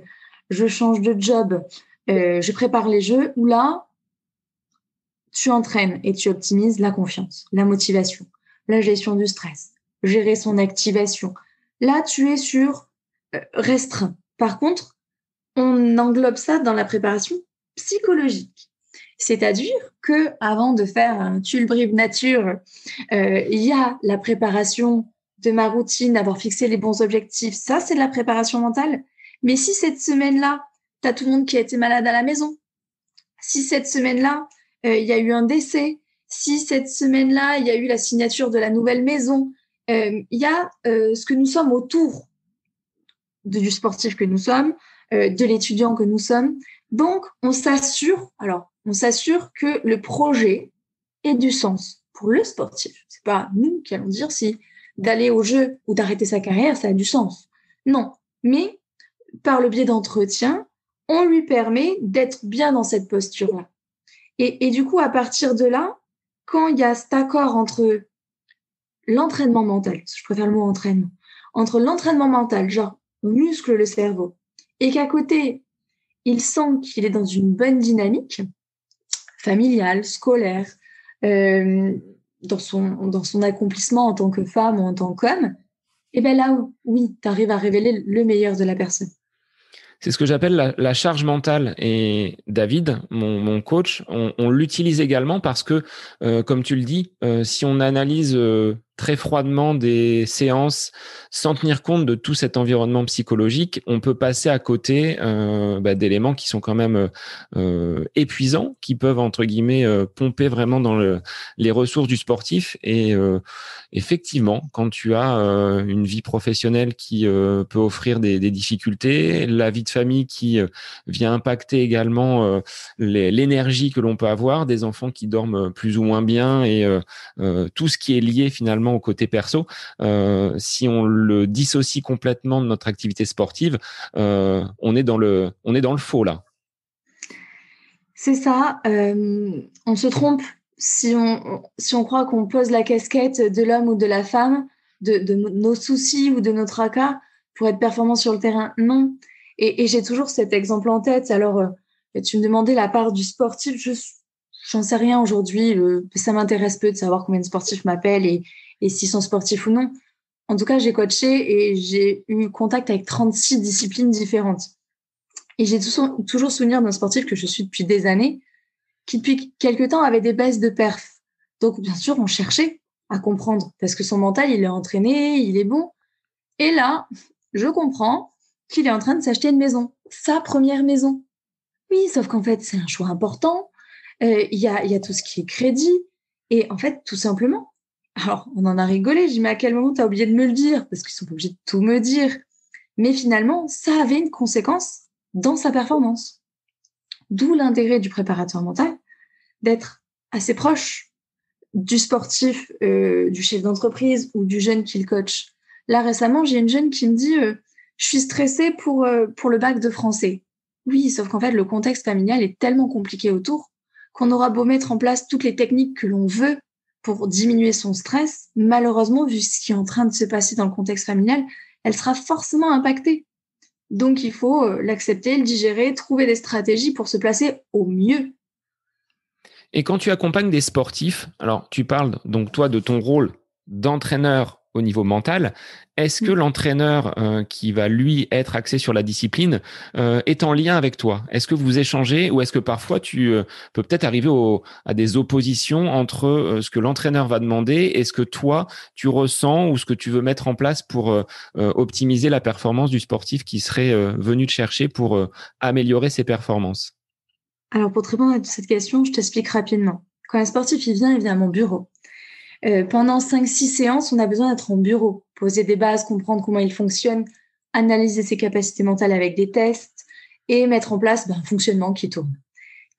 je change de job, je prépare les jeux, où là, tu entraînes et tu optimises la confiance, la motivation, la gestion du stress, gérer son activation. Là, tu es sur restreint. Par contre, on englobe ça dans la préparation psychologique. C'est-à-dire que avant de faire un Tulbrive nature, il y a la préparation de ma routine, d'avoir fixé les bons objectifs. Ça, c'est de la préparation mentale. Mais si cette semaine-là, tu as tout le monde qui a été malade à la maison, si cette semaine-là, il y a eu un décès, si cette semaine-là, il y a eu la signature de la nouvelle maison, il y a ce que nous sommes autour du sportif que nous sommes, de l'étudiant que nous sommes. Donc, on s'assure que le projet ait du sens pour le sportif. C'est pas nous qui allons dire si d'aller au jeu ou d'arrêter sa carrière, ça a du sens. Non, mais par le biais d'entretien, on lui permet d'être bien dans cette posture-là. Et du coup, à partir de là, quand il y a cet accord entre l'entraînement mental, je préfère le mot entraînement, entre l'entraînement mental, genre on muscle le cerveau, et qu'à côté, il sent qu'il est dans une bonne dynamique familiale, scolaire, dans son accomplissement en tant que femme ou en tant qu'homme, et bien là, oui, tu arrives à révéler le meilleur de la personne. C'est ce que j'appelle la charge mentale. Et David, mon coach, on l'utilise également parce que, comme tu le dis, si on analyse très froidement des séances sans tenir compte de tout cet environnement psychologique, on peut passer à côté d'éléments qui sont quand même épuisants, qui peuvent, entre guillemets, pomper vraiment dans les ressources du sportif. Et effectivement, quand tu as une vie professionnelle qui peut offrir des difficultés, la vie de famille qui vient impacter également l'énergie que l'on peut avoir, des enfants qui dorment plus ou moins bien et tout ce qui est lié finalement au côté perso, si on le dissocie complètement de notre activité sportive, on est dans le faux là. C'est ça. On se trompe si on croit qu'on pose la casquette de l'homme ou de la femme, de nos soucis ou de nos tracas pour être performant sur le terrain. Non. Et j'ai toujours cet exemple en tête. Alors, tu me demandais la part du sportif. J'en sais rien aujourd'hui. Ça m'intéresse peu de savoir combien de sportifs m'appellent et s'ils sont sportifs ou non. En tout cas, j'ai coaché et j'ai eu contact avec 36 disciplines différentes. Et j'ai toujours souvenir d'un sportif que je suis depuis des années, qui depuis quelque temps avait des baisses de perf. Donc, bien sûr, on cherchait à comprendre parce que son mental, il est entraîné, il est bon. Et là, je comprends qu'il est en train de s'acheter une maison, sa première maison. Oui, sauf qu'en fait, c'est un choix important. Il y a tout ce qui est crédit. Et en fait, tout simplement, alors, on en a rigolé. J'ai dit, mais à quel moment tu as oublié de me le dire? Parce qu'ils sont pas obligés de tout me dire. Mais finalement, ça avait une conséquence dans sa performance. D'où l'intérêt du préparateur mental d'être assez proche du sportif, du chef d'entreprise ou du jeune qui le coach. Là, récemment, j'ai une jeune qui me dit je suis stressée pour le bac de français. Oui, sauf qu'en fait, le contexte familial est tellement compliqué autour qu'on aura beau mettre en place toutes les techniques que l'on veut pour diminuer son stress. Malheureusement, vu ce qui est en train de se passer dans le contexte familial, elle sera forcément impactée. Donc, il faut l'accepter, le digérer, trouver des stratégies pour se placer au mieux. Et quand tu accompagnes des sportifs, alors tu parles donc toi de ton rôle d'entraîneur au niveau mental. Est-ce que l'entraîneur qui va lui être axé sur la discipline est en lien avec toi? Est-ce que vous échangez ou est-ce que parfois tu peux peut-être arriver à des oppositions entre ce que l'entraîneur va demander et ce que toi tu ressens ou ce que tu veux mettre en place pour optimiser la performance du sportif qui serait venu te chercher pour améliorer ses performances? Alors, pour te répondre à cette question, je t'explique rapidement. Quand un sportif il vient à mon bureau. Pendant 5-6 séances, on a besoin d'être en bureau, poser des bases, comprendre comment il fonctionne, analyser ses capacités mentales avec des tests, et mettre en place un fonctionnement qui tourne.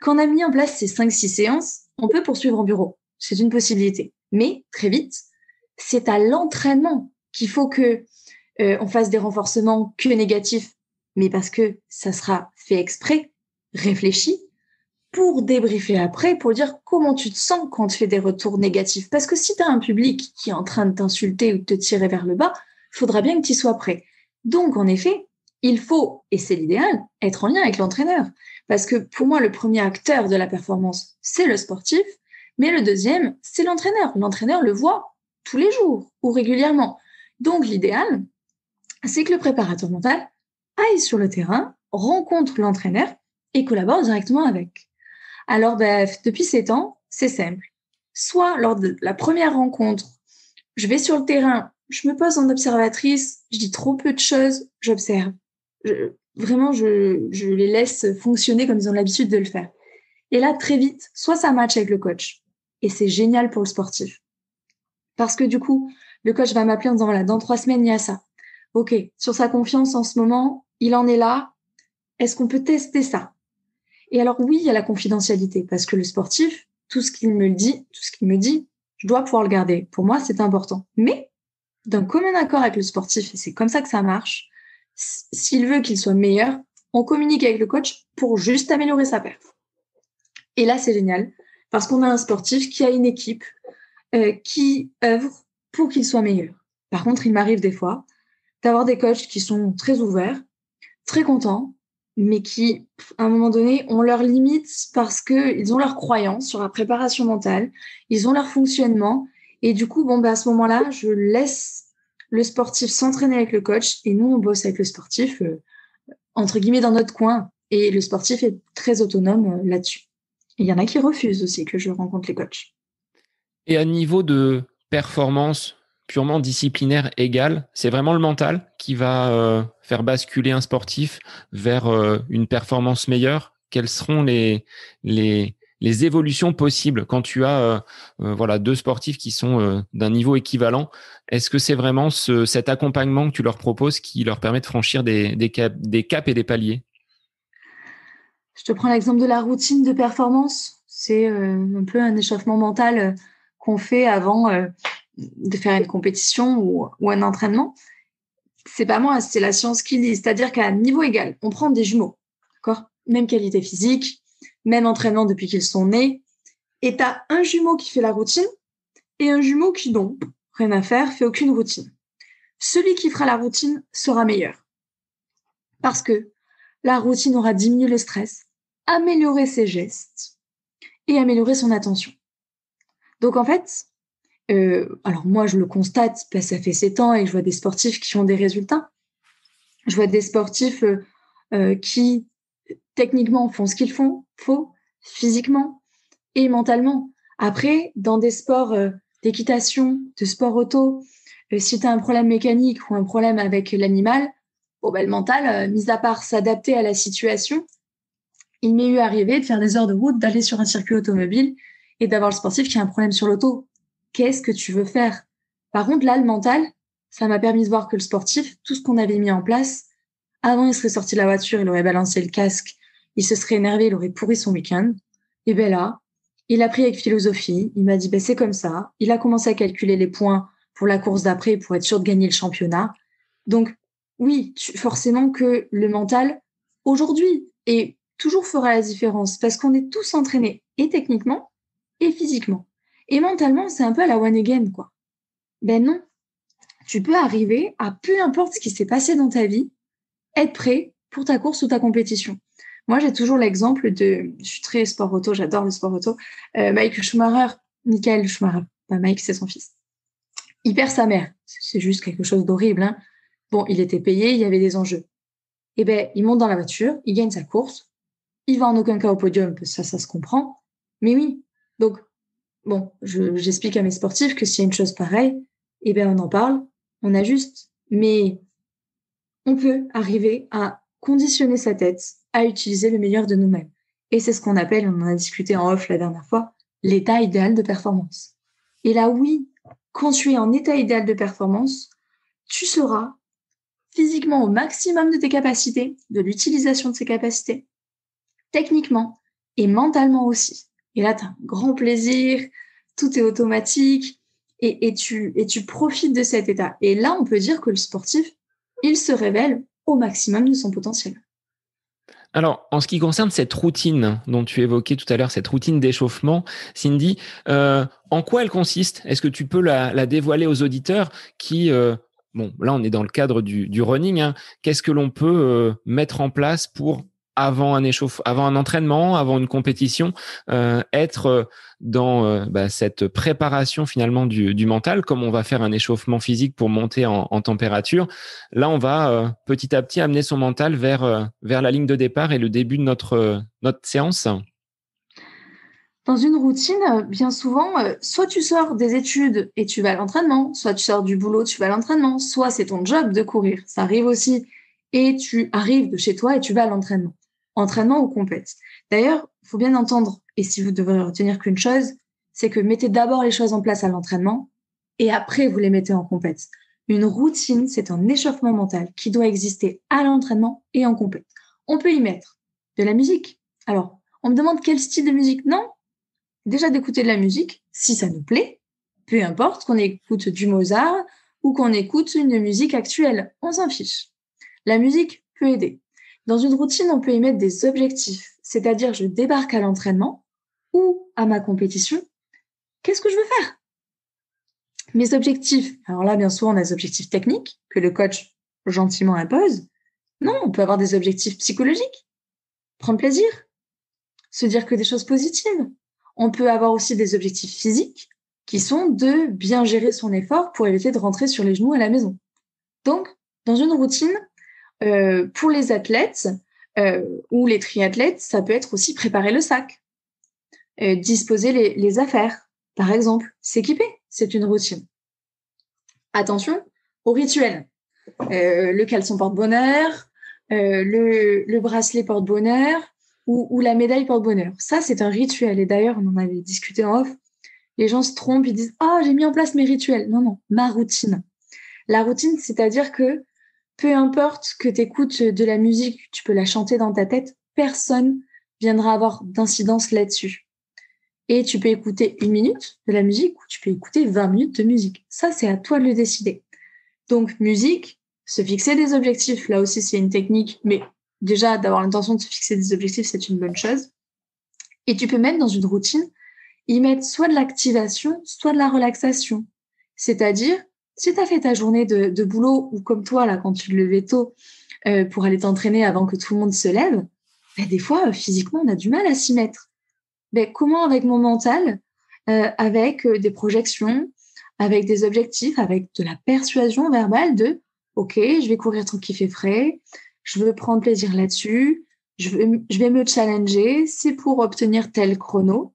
Quand on a mis en place ces 5-6 séances, on peut poursuivre en bureau. C'est une possibilité. Mais très vite, c'est à l'entraînement qu'il faut que on fasse des renforcements que négatifs, mais parce que ça sera fait exprès, réfléchi, pour débriefer après, pour dire comment tu te sens quand tu fais des retours négatifs. Parce que si tu as un public qui est en train de t'insulter ou de te tirer vers le bas, il faudra bien que tu sois prêt. Donc, en effet, il faut, et c'est l'idéal, être en lien avec l'entraîneur. Parce que pour moi, le premier acteur de la performance, c'est le sportif, mais le deuxième, c'est l'entraîneur. L'entraîneur le voit tous les jours ou régulièrement. Donc, l'idéal, c'est que le préparateur mental aille sur le terrain, rencontre l'entraîneur et collabore directement avec. Alors, depuis 7 ans, c'est simple. Soit lors de la première rencontre, je vais sur le terrain, je me pose en observatrice, je dis trop peu de choses, j'observe. Je les laisse fonctionner comme ils ont l'habitude de le faire. Et là, très vite, soit ça match avec le coach. Et c'est génial pour le sportif. Parce que du coup, le coach va m'appeler en disant, voilà, dans 3 semaines, il y a ça. OK, sur sa confiance en ce moment, il en est là. Est-ce qu'on peut tester ça? Et alors oui, il y a la confidentialité, parce que le sportif, tout ce qu'il me dit, je dois pouvoir le garder. Pour moi, c'est important. Mais d'un commun accord avec le sportif, et c'est comme ça que ça marche, s'il veut qu'il soit meilleur, on communique avec le coach pour juste améliorer sa perf. Et là, c'est génial, parce qu'on a un sportif qui a une équipe qui œuvre pour qu'il soit meilleur. Par contre, il m'arrive des fois d'avoir des coachs qui sont très ouverts, très contents, mais qui, à un moment donné, ont leurs limites parce qu'ils ont leurs croyances sur la préparation mentale, ils ont leur fonctionnement, et du coup, à ce moment-là, je laisse le sportif s'entraîner avec le coach, et nous, on bosse avec le sportif, entre guillemets, dans notre coin, et le sportif est très autonome là-dessus. Il y en a qui refusent aussi que je rencontre les coachs. Et à niveau de performance purement disciplinaire égale, c'est vraiment le mental qui va faire basculer un sportif vers une performance meilleure. Quelles seront les évolutions possibles quand tu as voilà, 2 sportifs qui sont d'un niveau équivalent? Est-ce que c'est vraiment cet accompagnement que tu leur proposes qui leur permet de franchir des caps et des paliers? Je te prends l'exemple de la routine de performance. C'est un peu un échauffement mental qu'on fait avant de faire une compétition ou un entraînement. C'est pas moi, c'est la science qui dit. C'est-à-dire qu'à niveau égal, on prend des jumeaux, d'accord? Même qualité physique, même entraînement depuis qu'ils sont nés. Et tu as un jumeau qui fait la routine et un jumeau qui, non, rien à faire, fait aucune routine. Celui qui fera la routine sera meilleur. Parce que la routine aura diminué le stress, amélioré ses gestes et amélioré son attention. Donc en fait, alors moi je le constate, ça fait 7 ans et que je vois des sportifs qui ont des résultats. Je vois des sportifs qui techniquement font ce qu'il faut, physiquement et mentalement. Après, dans des sports d'équitation, de sport auto, si tu as un problème mécanique ou un problème avec l'animal, le mental, mis à part s'adapter à la situation, il m'est eu arrivé de faire des heures de route, d'aller sur un circuit automobile et d'avoir le sportif qui a un problème sur l'auto. Qu'est-ce que tu veux faire? Par contre, là, le mental, ça m'a permis de voir que le sportif, tout ce qu'on avait mis en place, avant, il serait sorti de la voiture, il aurait balancé le casque, il se serait énervé, il aurait pourri son week-end. Et là, il a pris avec philosophie, il m'a dit, c'est comme ça. Il a commencé à calculer les points pour la course d'après pour être sûr de gagner le championnat. Donc, oui, forcément que le mental, aujourd'hui, et toujours fera la différence parce qu'on est tous entraînés et techniquement et physiquement. Et mentalement, c'est un peu à la one again, quoi. Non, tu peux arriver à peu importe ce qui s'est passé dans ta vie, être prêt pour ta course ou ta compétition. Moi, j'ai toujours l'exemple je suis très sport auto, j'adore le sport auto, Michael Schumacher, pas Mike, c'est son fils. Il perd sa mère, c'est juste quelque chose d'horrible, hein. Bon, il était payé, il y avait des enjeux. Il monte dans la voiture, il gagne sa course, il va en aucun cas au podium, ça se comprend. Mais oui, donc, j'explique à mes sportifs que s'il y a une chose pareille, on en parle, on ajuste. Mais on peut arriver à conditionner sa tête à utiliser le meilleur de nous-mêmes. Et c'est ce qu'on appelle, on en a discuté en off la dernière fois, l'état idéal de performance. Et là, oui, quand tu es en état idéal de performance, tu seras physiquement au maximum de tes capacités, de l'utilisation de ses capacités, techniquement et mentalement aussi. Et là, tu as un grand plaisir, tout est automatique et tu profites de cet état. Et là, on peut dire que le sportif, il se révèle au maximum de son potentiel. Alors, en ce qui concerne cette routine dont tu évoquais tout à l'heure, cette routine d'échauffement, Cindy, en quoi elle consiste? Est-ce que tu peux la dévoiler aux auditeurs qui, bon, là on est dans le cadre du running, hein. Qu'est-ce que l'on peut mettre en place pour avant un entraînement, avant une compétition, être dans cette préparation finalement du mental, comme on va faire un échauffement physique pour monter en température. Là, on va petit à petit amener son mental vers la ligne de départ et le début de notre séance. Dans une routine, bien souvent, soit tu sors des études et tu vas à l'entraînement, soit tu sors du boulot, tu vas à l'entraînement, soit c'est ton job de courir, ça arrive aussi, et tu arrives de chez toi et tu vas à l'entraînement. Entraînement ou compète. D'ailleurs, il faut bien entendre, et si vous devrez retenir qu'une chose, c'est que mettez d'abord les choses en place à l'entraînement et après vous les mettez en compète. Une routine, c'est un échauffement mental qui doit exister à l'entraînement et en compète. On peut y mettre de la musique. Alors, on me demande quel style de musique? Non, déjà d'écouter de la musique, si ça nous plaît, peu importe qu'on écoute du Mozart ou qu'on écoute une musique actuelle, on s'en fiche. La musique peut aider. Dans une routine, on peut y mettre des objectifs, c'est-à-dire je débarque à l'entraînement ou à ma compétition. Qu'est-ce que je veux faire? Mes objectifs, alors là, bien sûr, on a des objectifs techniques que le coach gentiment impose. Non, on peut avoir des objectifs psychologiques, prendre plaisir, se dire que des choses positives. On peut avoir aussi des objectifs physiques qui sont de bien gérer son effort pour éviter de rentrer sur les genoux à la maison. Donc, dans une routine, pour les athlètes ou les triathlètes, ça peut être aussi préparer le sac, disposer les affaires, par exemple, s'équiper, c'est une routine. Attention au rituel. Le caleçon porte-bonheur, le bracelet porte-bonheur ou la médaille porte-bonheur. Ça, c'est un rituel. Et d'ailleurs, on en avait discuté en off. Les gens se trompent, ils disent « Ah, j'ai mis en place mes rituels ». Non, non, ma routine. La routine, c'est-à-dire que peu importe que tu écoutes de la musique, tu peux la chanter dans ta tête, personne viendra avoir d'incidence là-dessus. Et tu peux écouter 1 minute de la musique ou tu peux écouter 20 minutes de musique. Ça, c'est à toi de le décider. Donc, musique, se fixer des objectifs, là aussi, c'est une technique, mais déjà, d'avoir l'intention de se fixer des objectifs, c'est une bonne chose. Et tu peux mettre dans une routine, y mettre soit de l'activation, soit de la relaxation. C'est-à-dire, si tu as fait ta journée de boulot ou comme toi, là, quand tu te levais tôt pour aller t'entraîner avant que tout le monde se lève, ben, des fois, physiquement, on a du mal à s'y mettre. Ben, comment avec mon mental, avec des projections, avec des objectifs, avec de la persuasion verbale de « Ok, je vais courir tant qu'il fait frais, je veux prendre plaisir là-dessus, je vais me challenger, c'est pour obtenir tel chrono. »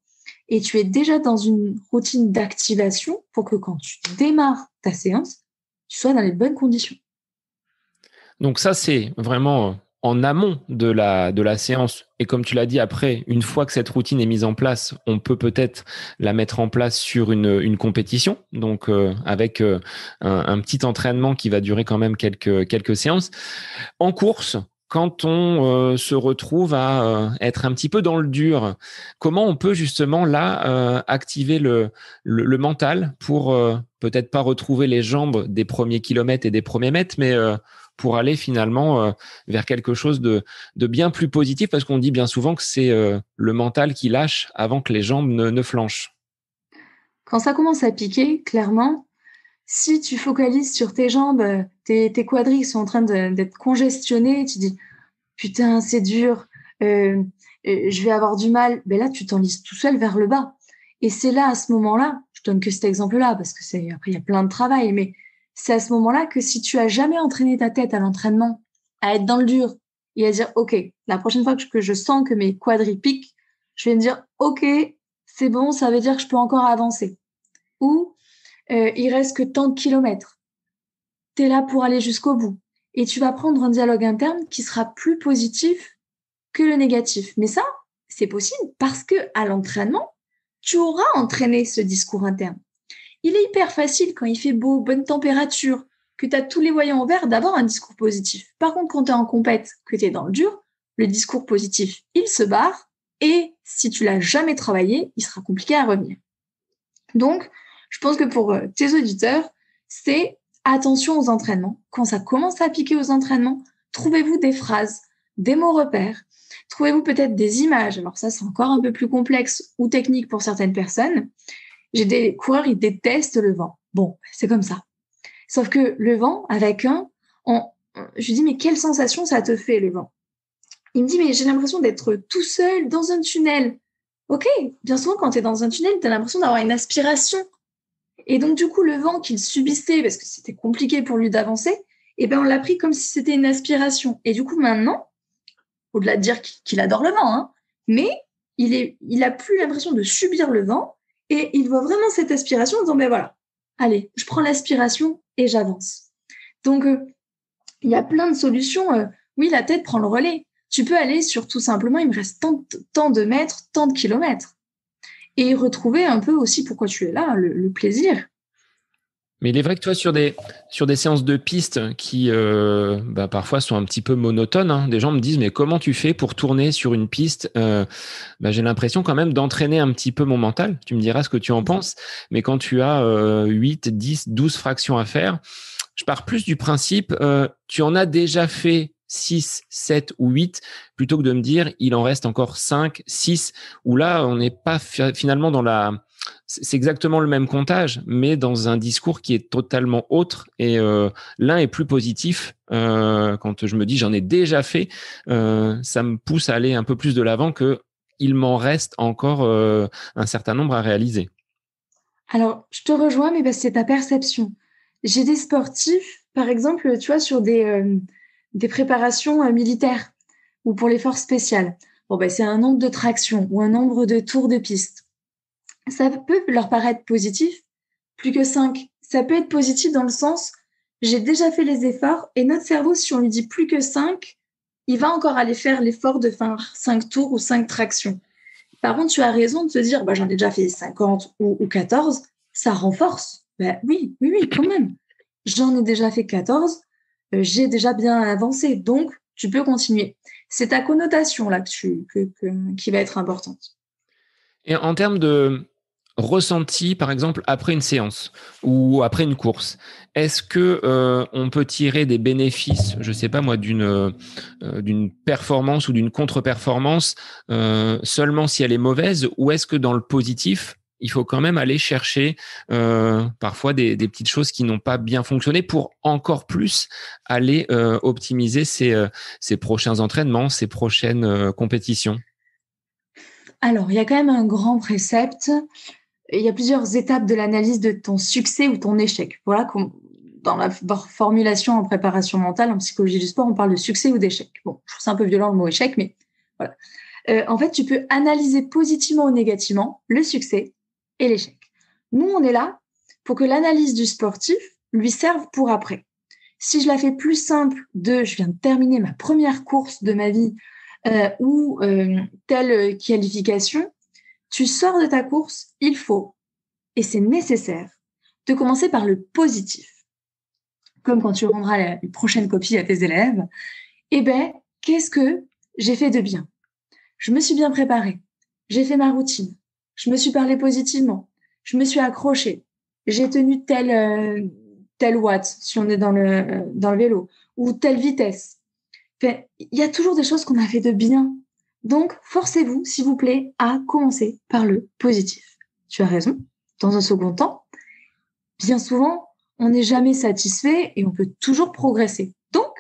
Et tu es déjà dans une routine d'activation pour que quand tu démarres ta séance, tu sois dans les bonnes conditions. Donc ça, c'est vraiment en amont de la séance. Et comme tu l'as dit, après, une fois que cette routine est mise en place, on peut peut-être la mettre en place sur une compétition. Donc avec un petit entraînement qui va durer quand même quelques séances. En course, quand on se retrouve à être un petit peu dans le dur, comment on peut justement là activer le mental pour peut-être pas retrouver les jambes des premiers kilomètres et des premiers mètres, mais pour aller finalement vers quelque chose de bien plus positif, parce qu'on dit bien souvent que c'est le mental qui lâche avant que les jambes ne flanchent. Quand ça commence à piquer, clairement, si tu focalises sur tes jambes, tes quadris sont en train d'être congestionnés, tu dis putain, c'est dur, je vais avoir du mal. Ben là, tu t'enlises tout seul vers le bas. Et c'est là, à ce moment-là, je donne que cet exemple-là, parce que après, il y a plein de travail, mais c'est à ce moment-là que si tu as jamais entraîné ta tête à l'entraînement, à être dans le dur et à dire, OK, la prochaine fois que je sens que mes quadris piquent, je vais me dire, OK, c'est bon, ça veut dire que je peux encore avancer. Ou, il reste que tant de kilomètres. Tu es là pour aller jusqu'au bout. Et tu vas prendre un dialogue interne qui sera plus positif que le négatif. Mais ça, c'est possible parce que à l'entraînement, tu auras entraîné ce discours interne. Il est hyper facile quand il fait beau, bonne température, que tu as tous les voyants en vert, d'avoir un discours positif. Par contre, quand tu es en compète, que tu es dans le dur, le discours positif, il se barre. Et si tu l'as jamais travaillé, il sera compliqué à revenir. Donc, je pense que pour tes auditeurs, c'est attention aux entraînements. Quand ça commence à piquer aux entraînements, trouvez-vous des phrases, des mots repères. Trouvez-vous peut-être des images. Alors ça, c'est encore un peu plus complexe ou technique pour certaines personnes. J'ai des coureurs, ils détestent le vent. Bon, c'est comme ça. Sauf que le vent, avec je lui dis, mais quelle sensation ça te fait, le vent? Il me dit, mais j'ai l'impression d'être tout seul dans un tunnel. Ok, bien souvent, quand tu es dans un tunnel, tu as l'impression d'avoir une aspiration. Et donc, du coup, le vent qu'il subissait, parce que c'était compliqué pour lui d'avancer, eh ben, on l'a pris comme si c'était une aspiration. Et du coup, maintenant, au-delà de dire qu'il adore le vent, hein, mais il a plus l'impression de subir le vent et il voit vraiment cette aspiration en disant, ben voilà, allez, je prends l'aspiration et j'avance. Donc, il y a plein de solutions. Oui, la tête prend le relais. Tu peux aller sur tout simplement, il me reste tant de mètres, tant de kilomètres. Et retrouver un peu aussi pourquoi tu es là, le plaisir. Mais il est vrai que toi, sur des séances de piste qui parfois sont un petit peu monotones, hein, des gens me disent, mais comment tu fais pour tourner sur une piste? J'ai l'impression quand même d'entraîner un petit peu mon mental. Tu me diras ce que tu en penses. Mais quand tu as 8, 10, 12 fractions à faire, je pars plus du principe, tu en as déjà fait 6, 7 ou 8, plutôt que de me dire, il en reste encore 5, 6, où là, on n'est pas finalement dans c'est exactement le même comptage, mais dans un discours qui est totalement autre. Et l'un est plus positif. Quand je me dis j'en ai déjà fait, ça me pousse à aller un peu plus de l'avant que il m'en reste encore un certain nombre à réaliser. Alors, je te rejoins, mais c'est ta perception. J'ai des sportifs, par exemple, tu vois, sur des préparations militaires ou pour les forces spéciales. Bon, c'est un nombre de tractions ou un nombre de tours de piste. Ça peut leur paraître positif, plus que 5. Ça peut être positif dans le sens, j'ai déjà fait les efforts et notre cerveau, si on lui dit plus que 5, il va encore aller faire l'effort de faire 5 tours ou 5 tractions. Par contre, tu as raison de te dire, j'en ai déjà fait 50 ou 14, ça renforce. Oui, quand même. J'en ai déjà fait 14, j'ai déjà bien avancé, donc tu peux continuer. C'est ta connotation là qui va être importante. Et en termes de ressenti, par exemple, après une séance ou après une course, est-ce que on peut tirer des bénéfices, je sais pas moi, d'une performance ou d'une contre-performance seulement si elle est mauvaise, ou est-ce que dans le positif, il faut quand même aller chercher parfois des petites choses qui n'ont pas bien fonctionné pour encore plus aller optimiser ses prochains entraînements, ses prochaines compétitions? Alors, il y a quand même un grand précepte. Il y a plusieurs étapes de l'analyse de ton succès ou ton échec. Voilà, dans la formulation en préparation mentale, en psychologie du sport, on parle de succès ou d'échec. Bon, je trouve ça un peu violent le mot échec, mais voilà. En fait, tu peux analyser positivement ou négativement le succès et l'échec. Nous, on est là pour que l'analyse du sportif lui serve pour après. Si je la fais plus simple je viens de terminer ma première course de ma vie ou telle qualification, tu sors de ta course, il faut, et c'est nécessaire, de commencer par le positif. Comme quand tu rendras la prochaine copie à tes élèves, qu'est-ce que j'ai fait de bien? Je me suis bien préparée, j'ai fait ma routine, je me suis parlé positivement, je me suis accrochée, j'ai tenu tel watt, si on est dans le vélo, ou telle vitesse. Il y a toujours des choses qu'on a fait de bien. Donc, forcez-vous, s'il vous plaît, à commencer par le positif. Tu as raison. Dans un second temps, bien souvent, on n'est jamais satisfait et on peut toujours progresser. Donc,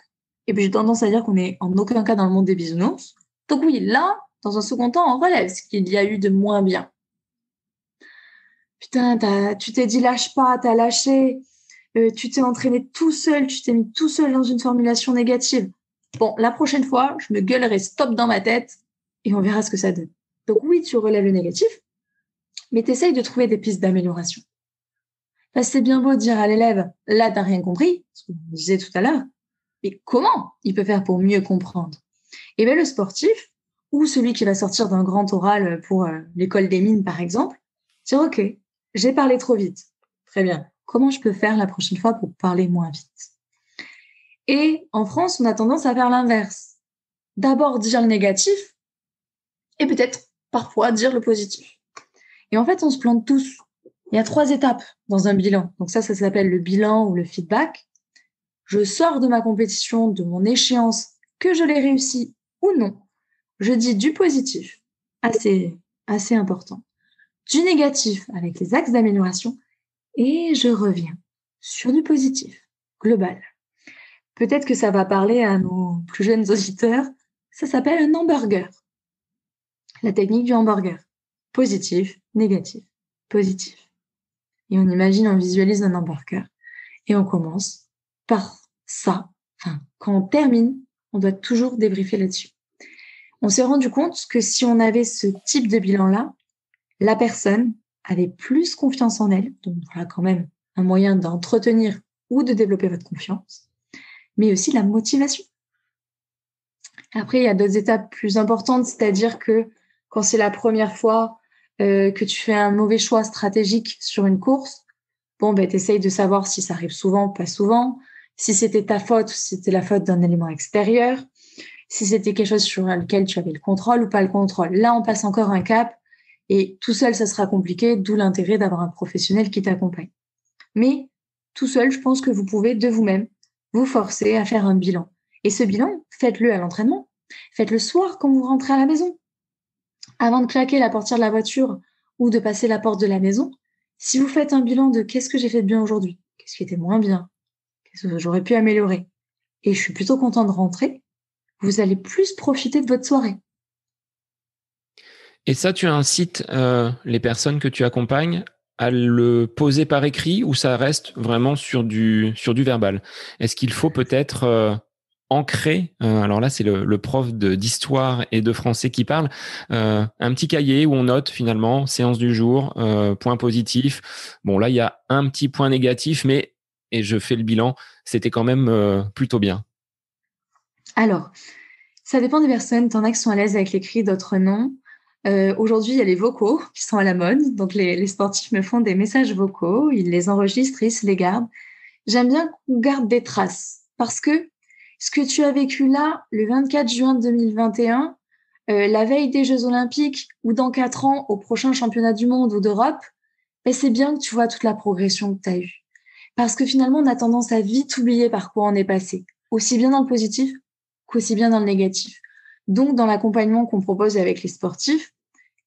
et puis j'ai tendance à dire qu'on n'est en aucun cas dans le monde des bisounours. Donc oui, là, dans un second temps, on relève ce qu'il y a eu de moins bien. Putain, tu t'es dit lâche pas, t'as lâché, tu t'es entraîné tout seul, tu t'es mis tout seul dans une formulation négative. Bon, la prochaine fois, je me gueulerai stop dans ma tête et on verra ce que ça donne. Donc oui, tu relèves le négatif, mais tu essayes de trouver des pistes d'amélioration. C'est bien beau de dire à l'élève, là, t'as rien compris, ce qu'on disait tout à l'heure, mais comment il peut faire pour mieux comprendre? Eh bien, le sportif, ou celui qui va sortir d'un grand oral pour l'école des mines, par exemple, dire, OK, j'ai parlé trop vite. Très bien. comment je peux faire la prochaine fois pour parler moins vite. Et en France, on a tendance à faire l'inverse. D'abord dire le négatif et peut-être parfois dire le positif. Et en fait, on se plante tous. Il y a 3 étapes dans un bilan. Donc ça s'appelle le bilan ou le feedback. Je sors de ma compétition, de mon échéance, que je l'ai réussi ou non. Je dis du positif, assez important, du négatif avec les axes d'amélioration et je reviens sur du positif, global. Peut-être que ça va parler à nos plus jeunes auditeurs. Ça s'appelle un hamburger. La technique du hamburger. Positif, négatif, positif. Et on imagine, on visualise un hamburger. Et on commence par ça. Enfin, quand on termine, on doit toujours débriefer là-dessus. On s'est rendu compte que si on avait ce type de bilan-là, la personne avait plus confiance en elle. Donc voilà quand même un moyen d'entretenir ou de développer votre confiance, mais aussi la motivation. Après, il y a d'autres étapes plus importantes, c'est-à-dire que quand c'est la première fois que tu fais un mauvais choix stratégique sur une course, t'essayes de savoir si ça arrive souvent ou pas souvent, si c'était ta faute ou si c'était la faute d'un élément extérieur, si c'était quelque chose sur lequel tu avais le contrôle ou pas le contrôle. Là, on passe encore un cap et tout seul, ça sera compliqué, d'où l'intérêt d'avoir un professionnel qui t'accompagne. Mais tout seul, je pense que vous pouvez de vous-même vous forcer à faire un bilan. Et ce bilan, faites-le à l'entraînement. Faites-le soir quand vous rentrez à la maison. Avant de claquer la portière de la voiture ou de passer la porte de la maison, si vous faites un bilan de qu'est-ce que j'ai fait de bien aujourd'hui, qu'est-ce qui était moins bien, qu'est-ce que j'aurais pu améliorer, et je suis plutôt content de rentrer, vous allez plus profiter de votre soirée. Et ça, tu incites les personnes que tu accompagnes à le poser par écrit ou ça reste vraiment sur du verbal? Est-ce qu'il faut peut-être ancrer, alors là c'est le prof d'histoire et de français qui parle, un petit cahier où on note finalement séance du jour, point positif. Bon là il y a un petit point négatif, mais et je fais le bilan, c'était quand même plutôt bien. Alors, ça dépend des personnes. T'en as qui sont à l'aise avec l'écrit, d'autres non. Aujourd'hui, il y a les vocaux qui sont à la mode. Donc, les sportifs me font des messages vocaux. Ils les enregistrent, ils se les gardent. J'aime bien qu'on garde des traces parce que ce que tu as vécu là, le 24 juin 2021, la veille des Jeux Olympiques ou dans 4 ans au prochain championnat du monde ou d'Europe, c'est bien que tu vois toute la progression que tu as eue. Parce que finalement, on a tendance à vite oublier par quoi on est passé, aussi bien dans le positif qu'aussi bien dans le négatif. Donc, dans l'accompagnement qu'on propose avec les sportifs,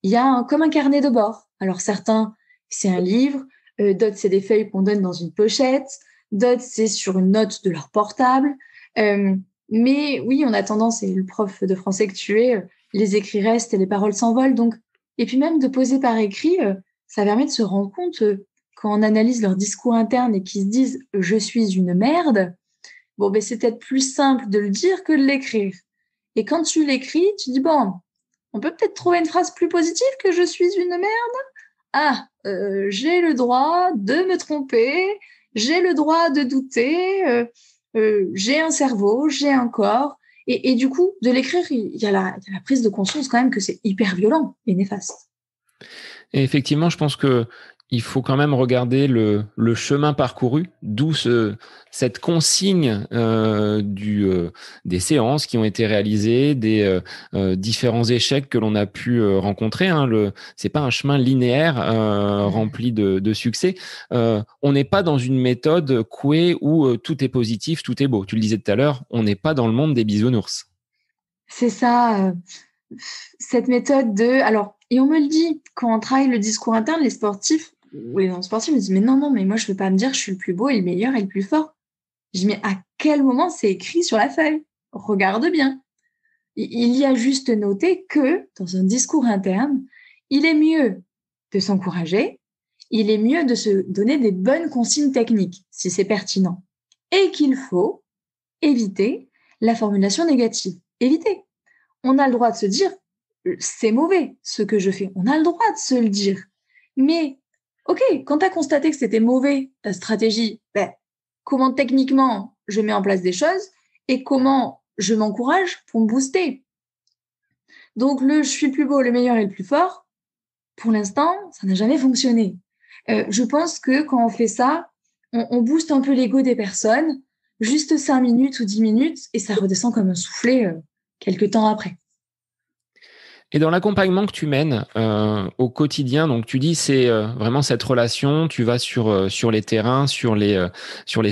il y a comme un carnet de bord. Alors, certains, c'est un livre, d'autres, c'est des feuilles qu'on donne dans une pochette, d'autres, c'est sur une note de leur portable. Mais oui, on a tendance, et le prof de français que tu es, les écrits restent et les paroles s'envolent. Donc, et puis même de poser par écrit, ça permet de se rendre compte, quand on analyse leur discours interne et qu'ils se disent « je suis une merde », c'est peut-être plus simple de le dire que de l'écrire. Et quand tu l'écris, tu dis « bon, on peut peut-être trouver une phrase plus positive que je suis une merde. Ah, j'ai le droit de me tromper, j'ai le droit de douter, j'ai un cerveau, j'ai un corps. » Et du coup, de l'écrire, il y a la prise de conscience quand même que c'est hyper violent et néfaste. Et effectivement, je pense que il faut quand même regarder le chemin parcouru, d'où cette consigne des séances qui ont été réalisées, des différents échecs que l'on a pu rencontrer. Hein. C'est pas un chemin linéaire rempli de succès. On n'est pas dans une méthode Coué où tout est positif, tout est beau. Tu le disais tout à l'heure, on n'est pas dans le monde des bisounours. C'est ça, cette méthode alors, et on me le dit, quand on travaille le discours interne, les sportifs ou les non-sportifs me disent, mais non, mais moi, je ne veux pas me dire que je suis le plus beau et le meilleur et le plus fort. Je dis, mais à quel moment c'est écrit sur la feuille? Regarde bien. Il y a juste noté que, dans un discours interne, il est mieux de s'encourager, il est mieux de se donner des bonnes consignes techniques, si c'est pertinent, et qu'il faut éviter la formulation négative. Éviter. On a le droit de se dire, c'est mauvais ce que je fais. On a le droit de se le dire. Mais, ok, quand tu as constaté que c'était mauvais, ta stratégie, comment techniquement je mets en place des choses et comment je m'encourage pour me booster. Donc, je suis le plus beau, le meilleur et le plus fort, pour l'instant, ça n'a jamais fonctionné. Je pense que quand on fait ça, on booste un peu l'ego des personnes, juste 5 minutes ou 10 minutes, et ça redescend comme un soufflet quelques temps après. Et dans l'accompagnement que tu mènes au quotidien, donc tu dis c'est vraiment cette relation, tu vas sur les terrains, sur les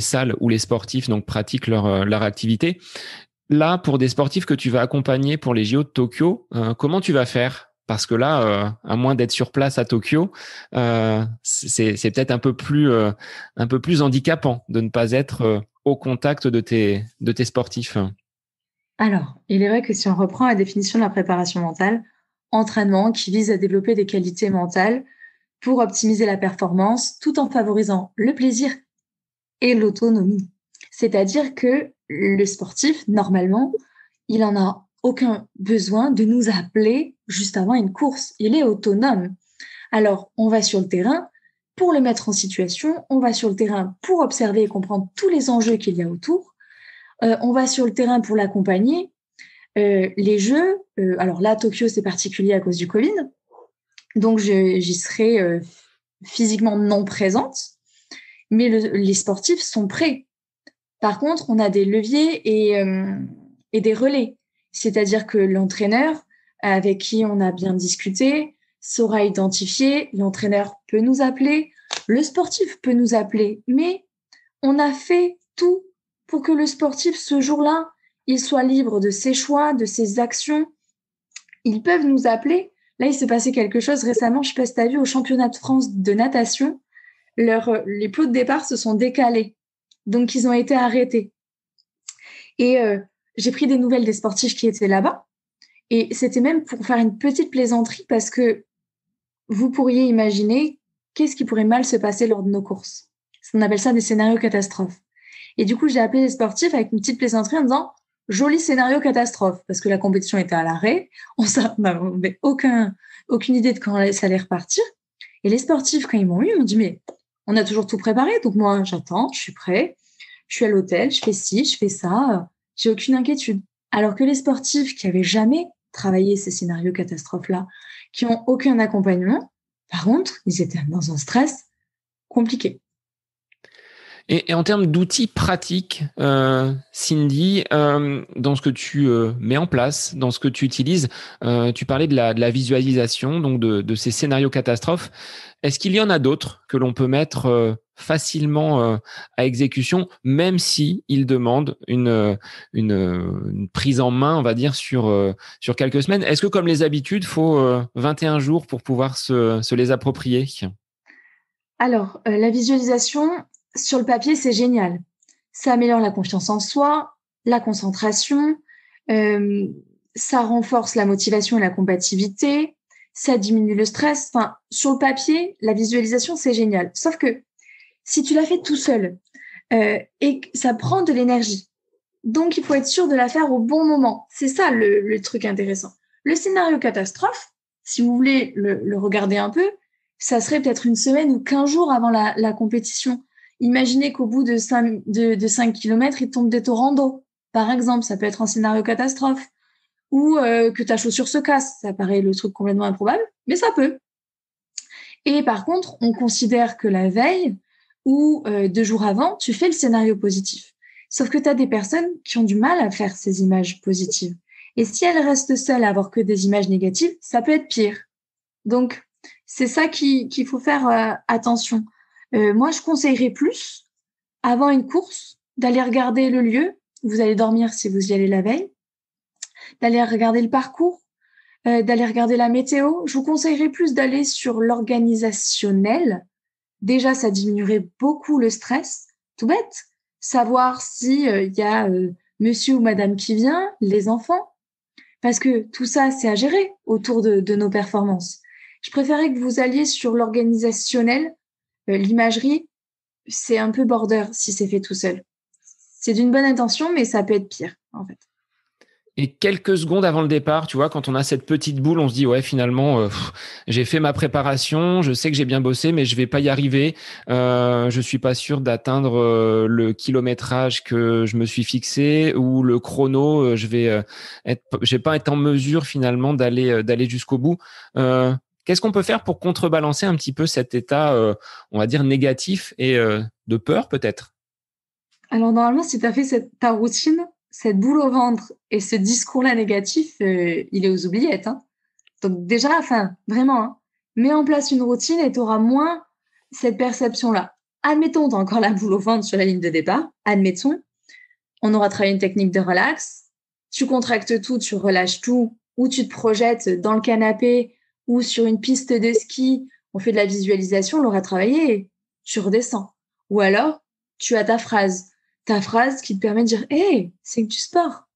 salles où les sportifs donc pratiquent leur activité. Là, pour des sportifs que tu vas accompagner pour les JO de Tokyo, comment tu vas faire? Parce que là, à moins d'être sur place à Tokyo, c'est peut-être un peu plus handicapant de ne pas être au contact de tes sportifs. Alors, il est vrai que si on reprend la définition de la préparation mentale, entraînement qui vise à développer des qualités mentales pour optimiser la performance tout en favorisant le plaisir et l'autonomie. C'est-à-dire que le sportif, normalement, il n'en a aucun besoin de nous appeler juste avant une course. Il est autonome. Alors, on va sur le terrain pour le mettre en situation, on va sur le terrain pour observer et comprendre tous les enjeux qu'il y a autour, on va sur le terrain pour l'accompagner. Les jeux, alors là, Tokyo, c'est particulier à cause du Covid, donc j'y serai physiquement non présente, mais les sportifs sont prêts. Par contre, on a des leviers et des relais, c'est-à-dire que l'entraîneur avec qui on a bien discuté saura identifier, l'entraîneur peut nous appeler, le sportif peut nous appeler, mais on a fait tout pour que le sportif, ce jour-là, il soit libre de ses choix, de ses actions. Ils peuvent nous appeler. Là, il s'est passé quelque chose récemment, je ne sais pas si tu as vu, au championnat de France de natation, les plots de départ se sont décalés. Donc, ils ont été arrêtés. Et j'ai pris des nouvelles des sportifs qui étaient là-bas. Et c'était même pour faire une petite plaisanterie parce que vous pourriez imaginer qu'est-ce qui pourrait mal se passer lors de nos courses. On appelle ça des scénarios catastrophes. Et du coup, j'ai appelé les sportifs avec une petite plaisanterie en disant « joli scénario catastrophe » parce que la compétition était à l'arrêt. On n'avait aucune idée de quand ça allait repartir. Et les sportifs, quand ils m'ont eu, ils m'ont dit « mais on a toujours tout préparé. Donc moi, j'attends, je suis prêt. Je suis à l'hôtel, je fais ci, je fais ça. J'ai aucune inquiétude. » Alors que les sportifs qui n'avaient jamais travaillé ces scénarios catastrophes-là, qui n'ont aucun accompagnement, par contre, ils étaient dans un stress compliqué. Et en termes d'outils pratiques, Cindy, dans ce que tu mets en place, dans ce que tu utilises, tu parlais de la visualisation, donc de ces scénarios catastrophes. Est-ce qu'il y en a d'autres que l'on peut mettre facilement à exécution, même si ils demandent une prise en main, on va dire, sur quelques semaines? Est-ce que, comme les habitudes, faut 21 jours pour pouvoir se les approprier? Alors, la visualisation, sur le papier, c'est génial. Ça améliore la confiance en soi, la concentration, ça renforce la motivation et la combativité, ça diminue le stress. Enfin, sur le papier, la visualisation, c'est génial. Sauf que si tu la fais tout seul et que ça prend de l'énergie, donc il faut être sûr de la faire au bon moment. C'est ça le truc intéressant. Le scénario catastrophe, si vous voulez le regarder un peu, ça serait peut-être une semaine ou 15 jours avant la compétition. Imaginez qu'au bout de 5 kilomètres, il tombe des torrents d'eau. Par exemple, ça peut être un scénario catastrophe. Ou que ta chaussure se casse. Ça paraît le truc complètement improbable, mais ça peut. Et par contre, on considère que la veille ou 2 jours avant, tu fais le scénario positif. Sauf que tu as des personnes qui ont du mal à faire ces images positives. Et si elles restent seules à avoir que des images négatives, ça peut être pire. Donc, c'est ça qu'il faut faire attention. Moi, je conseillerais plus, avant une course, d'aller regarder le lieu où vous allez dormir si vous y allez la veille, d'aller regarder le parcours, d'aller regarder la météo. Je vous conseillerais plus d'aller sur l'organisationnel. Déjà, ça diminuerait beaucoup le stress. Tout bête. Savoir si y a monsieur ou madame qui vient, les enfants. Parce que tout ça, c'est à gérer autour de nos performances. Je préférais que vous alliez sur l'organisationnel. L'imagerie, c'est un peu border si c'est fait tout seul. C'est d'une bonne intention, mais ça peut être pire, en fait. Et quelques secondes avant le départ, tu vois, quand on a cette petite boule, on se dit, ouais, finalement, j'ai fait ma préparation, je sais que j'ai bien bossé, mais je vais pas y arriver. Je suis pas sûr d'atteindre le kilométrage que je me suis fixé ou le chrono. Je vais pas être en mesure finalement d'aller jusqu'au bout. Qu'est-ce qu'on peut faire pour contrebalancer un petit peu cet état, on va dire négatif et de peur peut-être? Alors normalement, si tu as fait ta routine, cette boule au ventre et ce discours-là négatif, il est aux oubliettes. Hein. Donc déjà, vraiment, hein, mets en place une routine et tu auras moins cette perception-là. Admettons, tu as encore la boule au ventre sur la ligne de départ. Admettons, on aura travaillé une technique de relax. Tu contractes tout, tu relâches tout, ou tu te projettes dans le canapé ou sur une piste de ski. On fait de la visualisation, on l'aura travaillé et tu redescends. Ou alors, tu as ta phrase qui te permet de dire « Hey, c'est que du sport.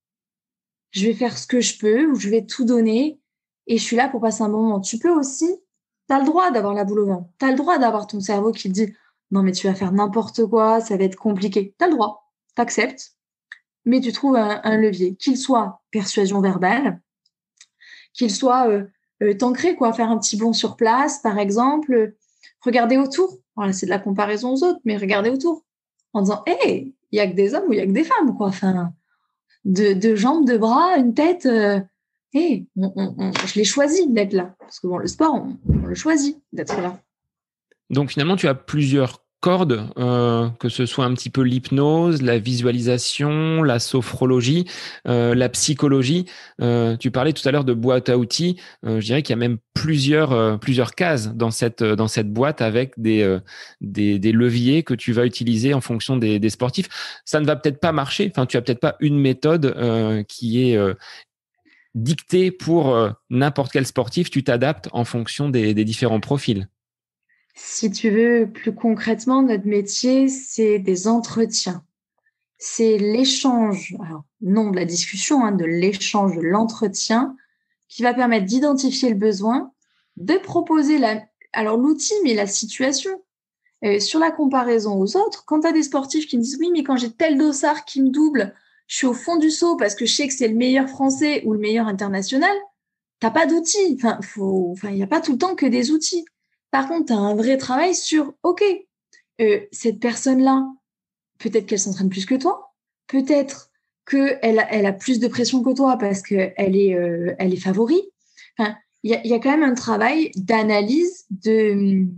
Je vais faire ce que je peux ou je vais tout donner et je suis là pour passer un bon moment. » Tu peux aussi, tu as le droit d'avoir la boule au ventre. Tu as le droit d'avoir ton cerveau qui te dit « Non, mais tu vas faire n'importe quoi, ça va être compliqué. » Tu as le droit, tu acceptes, mais tu trouves un levier, qu'il soit persuasion verbale, qu'il soit t'ancrer, quoi, faire un petit bond sur place, par exemple, regarder autour. Voilà, c'est de la comparaison aux autres, mais regarder autour en disant « Hey, il y a que des hommes ou il y a que des femmes, quoi. » Deux jambes, deux bras, une tête. Hey, je l'ai choisi d'être là. Parce que bon, le sport, on le choisit d'être là. Donc finalement, tu as plusieurs cordes, que ce soit un petit peu l'hypnose, la visualisation, la sophrologie, la psychologie. Tu parlais tout à l'heure de boîte à outils. Je dirais qu'il y a même plusieurs cases dans cette boîte avec des leviers que tu vas utiliser en fonction des sportifs. Ça ne va peut-être pas marcher. Enfin, tu as peut-être pas une méthode qui est dictée pour n'importe quel sportif. Tu t'adaptes en fonction des différents profils. Si tu veux, plus concrètement, notre métier, c'est des entretiens. C'est l'échange, alors non de la discussion, hein, de l'échange, de l'entretien, qui va permettre d'identifier le besoin, de proposer l'outil, mais la situation. Sur la comparaison aux autres, quand tu as des sportifs qui me disent « Oui, mais quand j'ai tel dossard qui me double, je suis au fond du seau parce que je sais que c'est le meilleur français ou le meilleur international », t'as pas d'outils. Il n'y a pas tout le temps que des outils. Par contre, tu as un vrai travail sur, OK, cette personne-là, peut-être qu'elle s'entraîne plus que toi, peut-être qu'elle a plus de pression que toi parce qu'elle est favori. Enfin, il y a quand même un travail d'analyse, de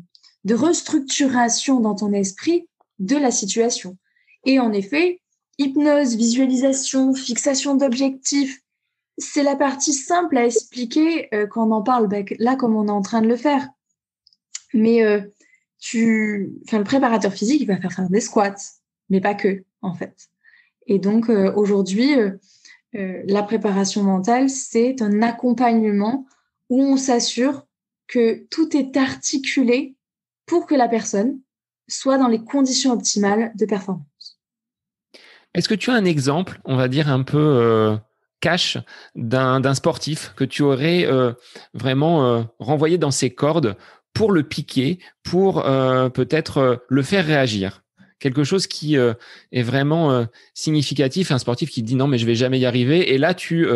restructuration dans ton esprit de la situation. Et en effet, hypnose, visualisation, fixation d'objectifs, c'est la partie simple à expliquer quand on en parle, là, comme on est en train de le faire. Mais le préparateur physique, il va faire des squats, mais pas que, en fait. Et donc, aujourd'hui, la préparation mentale, c'est un accompagnement où on s'assure que tout est articulé pour que la personne soit dans les conditions optimales de performance. Est-ce que tu as un exemple, on va dire un peu cash, d'un sportif que tu aurais vraiment renvoyé dans ses cordes pour le piquer, pour peut-être le faire réagir? Quelque chose qui est vraiment significatif, un sportif qui dit non mais je vais jamais y arriver, et là tu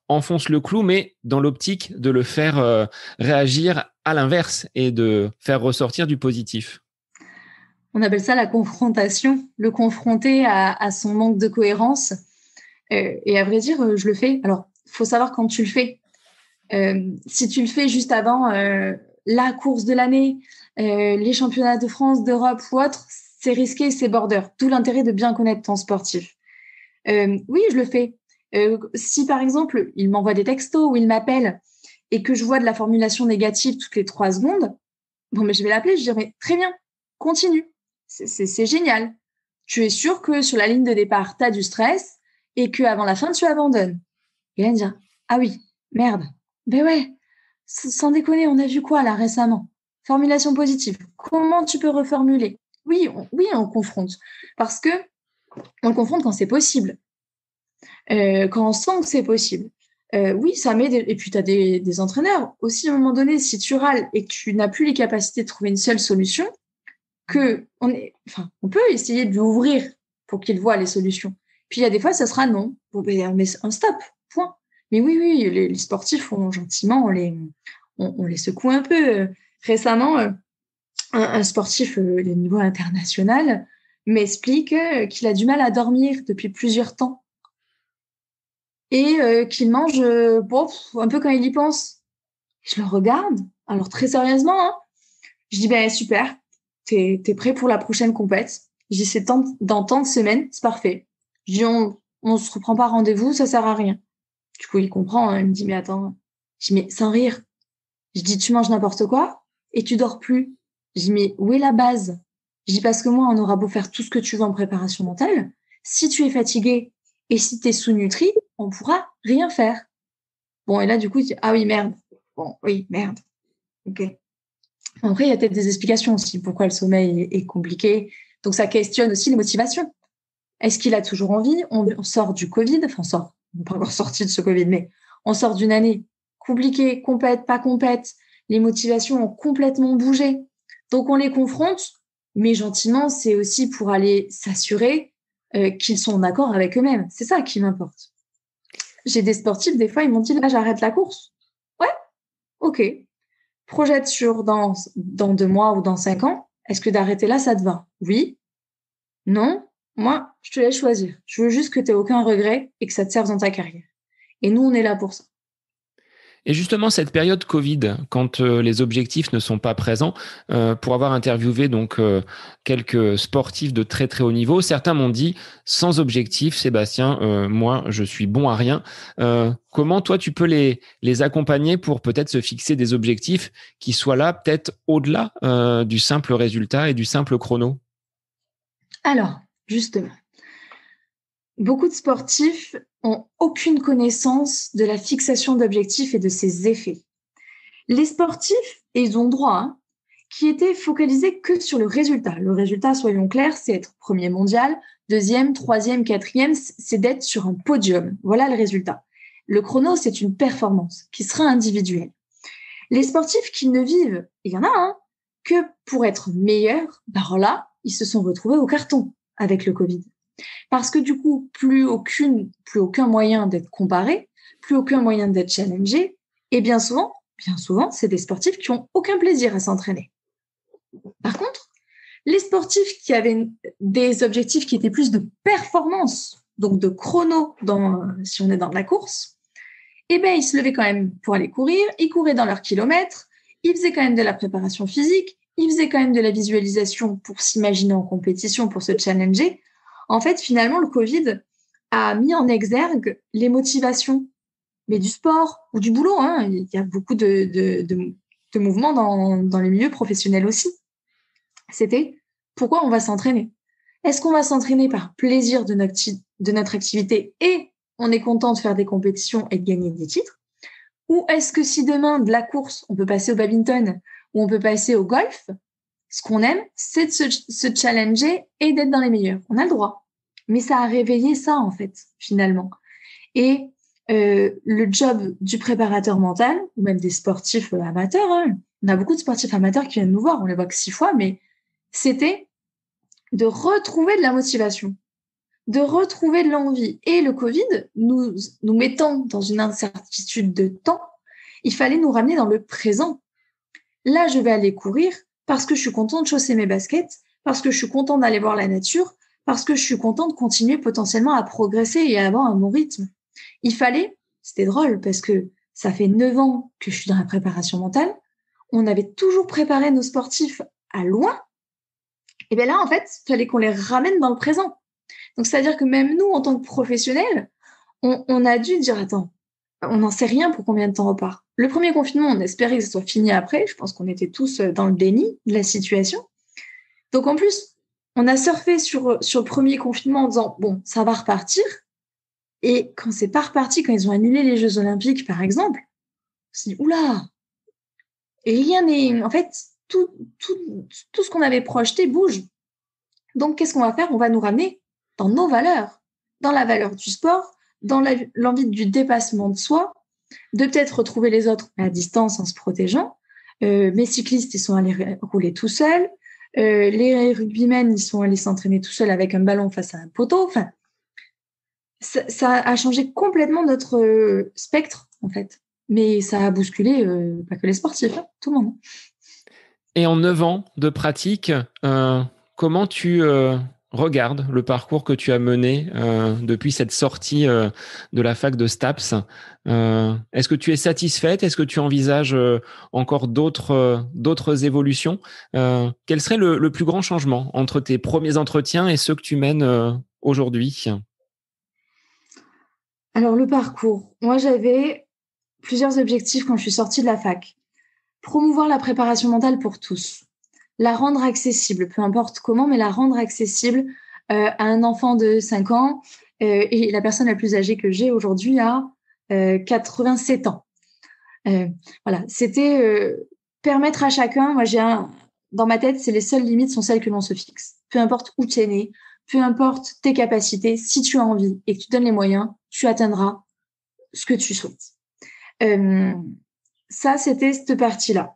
enfonces le clou, mais dans l'optique de le faire réagir à l'inverse et de faire ressortir du positif. On appelle ça la confrontation, le confronter à son manque de cohérence. Et à vrai dire, je le fais. Alors, il faut savoir quand tu le fais. Si tu le fais juste avant la course de l'année, les championnats de France, d'Europe ou autre, c'est risqué, c'est border. D'où l'intérêt de bien connaître ton sportif. Oui, je le fais. Si par exemple, il m'envoie des textos ou il m'appelle et que je vois de la formulation négative toutes les 3 secondes, bon, mais je vais l'appeler, je dirais très bien, continue. C'est génial. Tu es sûr que sur la ligne de départ, tu as du stress et qu'avant la fin, tu abandonnes. Et là, il me dit « Ah oui, merde. Ben ouais, sans déconner, on a vu quoi là récemment? Formulation positive. Comment tu peux reformuler? » Oui, on confronte. Parce que on le confronte quand c'est possible. Quand on sent que c'est possible. Oui, ça m'aide. Et puis, tu as des entraîneurs. Aussi, à un moment donné, si tu râles et que tu n'as plus les capacités de trouver une seule solution, on peut essayer de lui ouvrir pour qu'il voit les solutions. Puis, il y a des fois, ça sera non. Bon, ben, on met un stop, point. Mais oui, les sportifs, gentiment, on les secoue un peu. Récemment, un sportif de niveau international m'explique qu'il a du mal à dormir depuis plusieurs temps et qu'il mange un peu quand il y pense. Je le regarde, alors très sérieusement, hein. Je dis, ben super, t'es prêt pour la prochaine compète. Je dis, c'est dans tant de semaines, c'est parfait. Je dis, on se reprend pas rendez-vous, ça sert à rien. Du coup, il comprend, hein, il me dit, mais attends. Je dis, mais sans rire. Je dis, tu manges n'importe quoi et tu dors plus. Je dis, mais où est la base? Je dis, parce que moi, on aura beau faire tout ce que tu veux en préparation mentale. Si tu es fatigué et si tu es sous-nutri, on pourra rien faire. Bon, et là, du coup, il dit, ah oui, merde. Bon, oui, merde. OK. Après, il y a peut-être des explications aussi pourquoi le sommeil est compliqué. Donc, ça questionne aussi les motivations. Est-ce qu'il a toujours envie? On sort du Covid, enfin, on n'est pas encore sorti de ce Covid, mais on sort d'une année compliquée, compète, pas compète. Les motivations ont complètement bougé. Donc, on les confronte, mais gentiment, c'est aussi pour aller s'assurer qu'ils sont en accord avec eux-mêmes. C'est ça qui m'importe. J'ai des sportifs, des fois, ils m'ont dit, là, j'arrête la course. Ouais, OK. Projette sur dans 2 mois ou dans 5 ans. Est-ce que d'arrêter là, ça te va? Oui. Non. Moi, je te laisse choisir. Je veux juste que tu aies aucun regret et que ça te serve dans ta carrière. Et nous, on est là pour ça. Et justement, cette période Covid, quand les objectifs ne sont pas présents, pour avoir interviewé donc quelques sportifs de très très haut niveau, certains m'ont dit sans objectif, Sébastien, moi je suis bon à rien. Comment toi tu peux les accompagner pour peut-être se fixer des objectifs qui soient là peut-être au-delà du simple résultat et du simple chrono? Alors, justement, beaucoup de sportifs ont aucune connaissance de la fixation d'objectifs et de ses effets. Les sportifs, et ils ont droit, hein, qui étaient focalisés que sur le résultat. Le résultat, soyons clairs, c'est être premier mondial, deuxième, troisième, quatrième, c'est d'être sur un podium. Voilà le résultat. Le chrono, c'est une performance qui sera individuelle. Les sportifs qui ne vivent, il y en a, hein, que pour être meilleurs, alors là, ils se sont retrouvés au carton avec le Covid. Parce que du coup, plus aucun moyen d'être comparé, plus aucun moyen d'être challengé, et bien souvent, c'est des sportifs qui ont aucun plaisir à s'entraîner. Par contre, les sportifs qui avaient des objectifs qui étaient plus de performance, donc de chrono, si on est dans la course, eh ben, ils se levaient quand même pour aller courir, ils couraient dans leurs kilomètres, ils faisaient quand même de la préparation physique, ils faisaient quand même de la visualisation pour s'imaginer en compétition, pour se challenger. En fait, finalement, le Covid a mis en exergue les motivations, mais du sport ou du boulot. Hein. Il y a beaucoup de mouvements dans les milieux professionnels aussi. C'était pourquoi on va s'entraîner? Est-ce qu'on va s'entraîner par plaisir de notre activité et on est content de faire des compétitions et de gagner des titres? Ou est-ce que si demain, de la course, on peut passer au badminton ou on peut passer au golf, ce qu'on aime, c'est de se challenger et d'être dans les meilleurs. On a le droit. Mais ça a réveillé ça, en fait, finalement. Et le job du préparateur mental, ou même des sportifs amateurs, hein, on a beaucoup de sportifs amateurs qui viennent nous voir, on les voit que 6 fois, mais c'était de retrouver de la motivation, de retrouver de l'envie. Et le Covid, nous mettant dans une incertitude de temps, il fallait nous ramener dans le présent. Là, je vais aller courir parce que je suis content de chausser mes baskets, parce que je suis content d'aller voir la nature, parce que je suis content de continuer potentiellement à progresser et à avoir un bon rythme. C'était drôle parce que ça fait 9 ans que je suis dans la préparation mentale, on avait toujours préparé nos sportifs à loin, et bien là, en fait, il fallait qu'on les ramène dans le présent. Donc, c'est-à-dire que même nous, en tant que professionnels, on a dû dire, attends, on n'en sait rien pour combien de temps on repart. Le premier confinement, on espérait que ce soit fini après. Je pense qu'on était tous dans le déni de la situation. Donc, en plus, on a surfé sur le premier confinement en disant, bon, ça va repartir. Et quand c'est pas reparti, quand ils ont annulé les Jeux Olympiques, par exemple, on s'est dit, oula, et rien n'est... En fait, tout ce qu'on avait projeté bouge. Donc, qu'est-ce qu'on va faire? On va nous ramener dans nos valeurs, dans la valeur du sport, dans l'envie du dépassement de soi, de peut-être retrouver les autres à distance en se protégeant. Mes cyclistes, ils sont allés rouler tout seuls. Les rugbymen, ils sont allés s'entraîner tout seuls avec un ballon face à un poteau. Enfin, ça a changé complètement notre spectre, en fait. Mais ça a bousculé pas que les sportifs, hein, tout le monde. Et en 9 ans de pratique, comment tu regarde le parcours que tu as mené depuis cette sortie de la fac de STAPS, est-ce que tu es satisfaite? Est-ce que tu envisages encore d'autres évolutions? Quel serait le plus grand changement entre tes premiers entretiens et ceux que tu mènes aujourd'hui? Alors, le parcours. Moi, j'avais plusieurs objectifs quand je suis sortie de la fac. Promouvoir la préparation mentale pour tous. La rendre accessible, peu importe comment, mais la rendre accessible à un enfant de 5 ans. Et la personne la plus âgée que j'ai aujourd'hui a 87 ans. Voilà, c'était permettre à chacun, dans ma tête, c'est les seules limites sont celles que l'on se fixe. Peu importe où tu es né, peu importe tes capacités, si tu as envie et que tu donnes les moyens, tu atteindras ce que tu souhaites. Ça, c'était cette partie-là.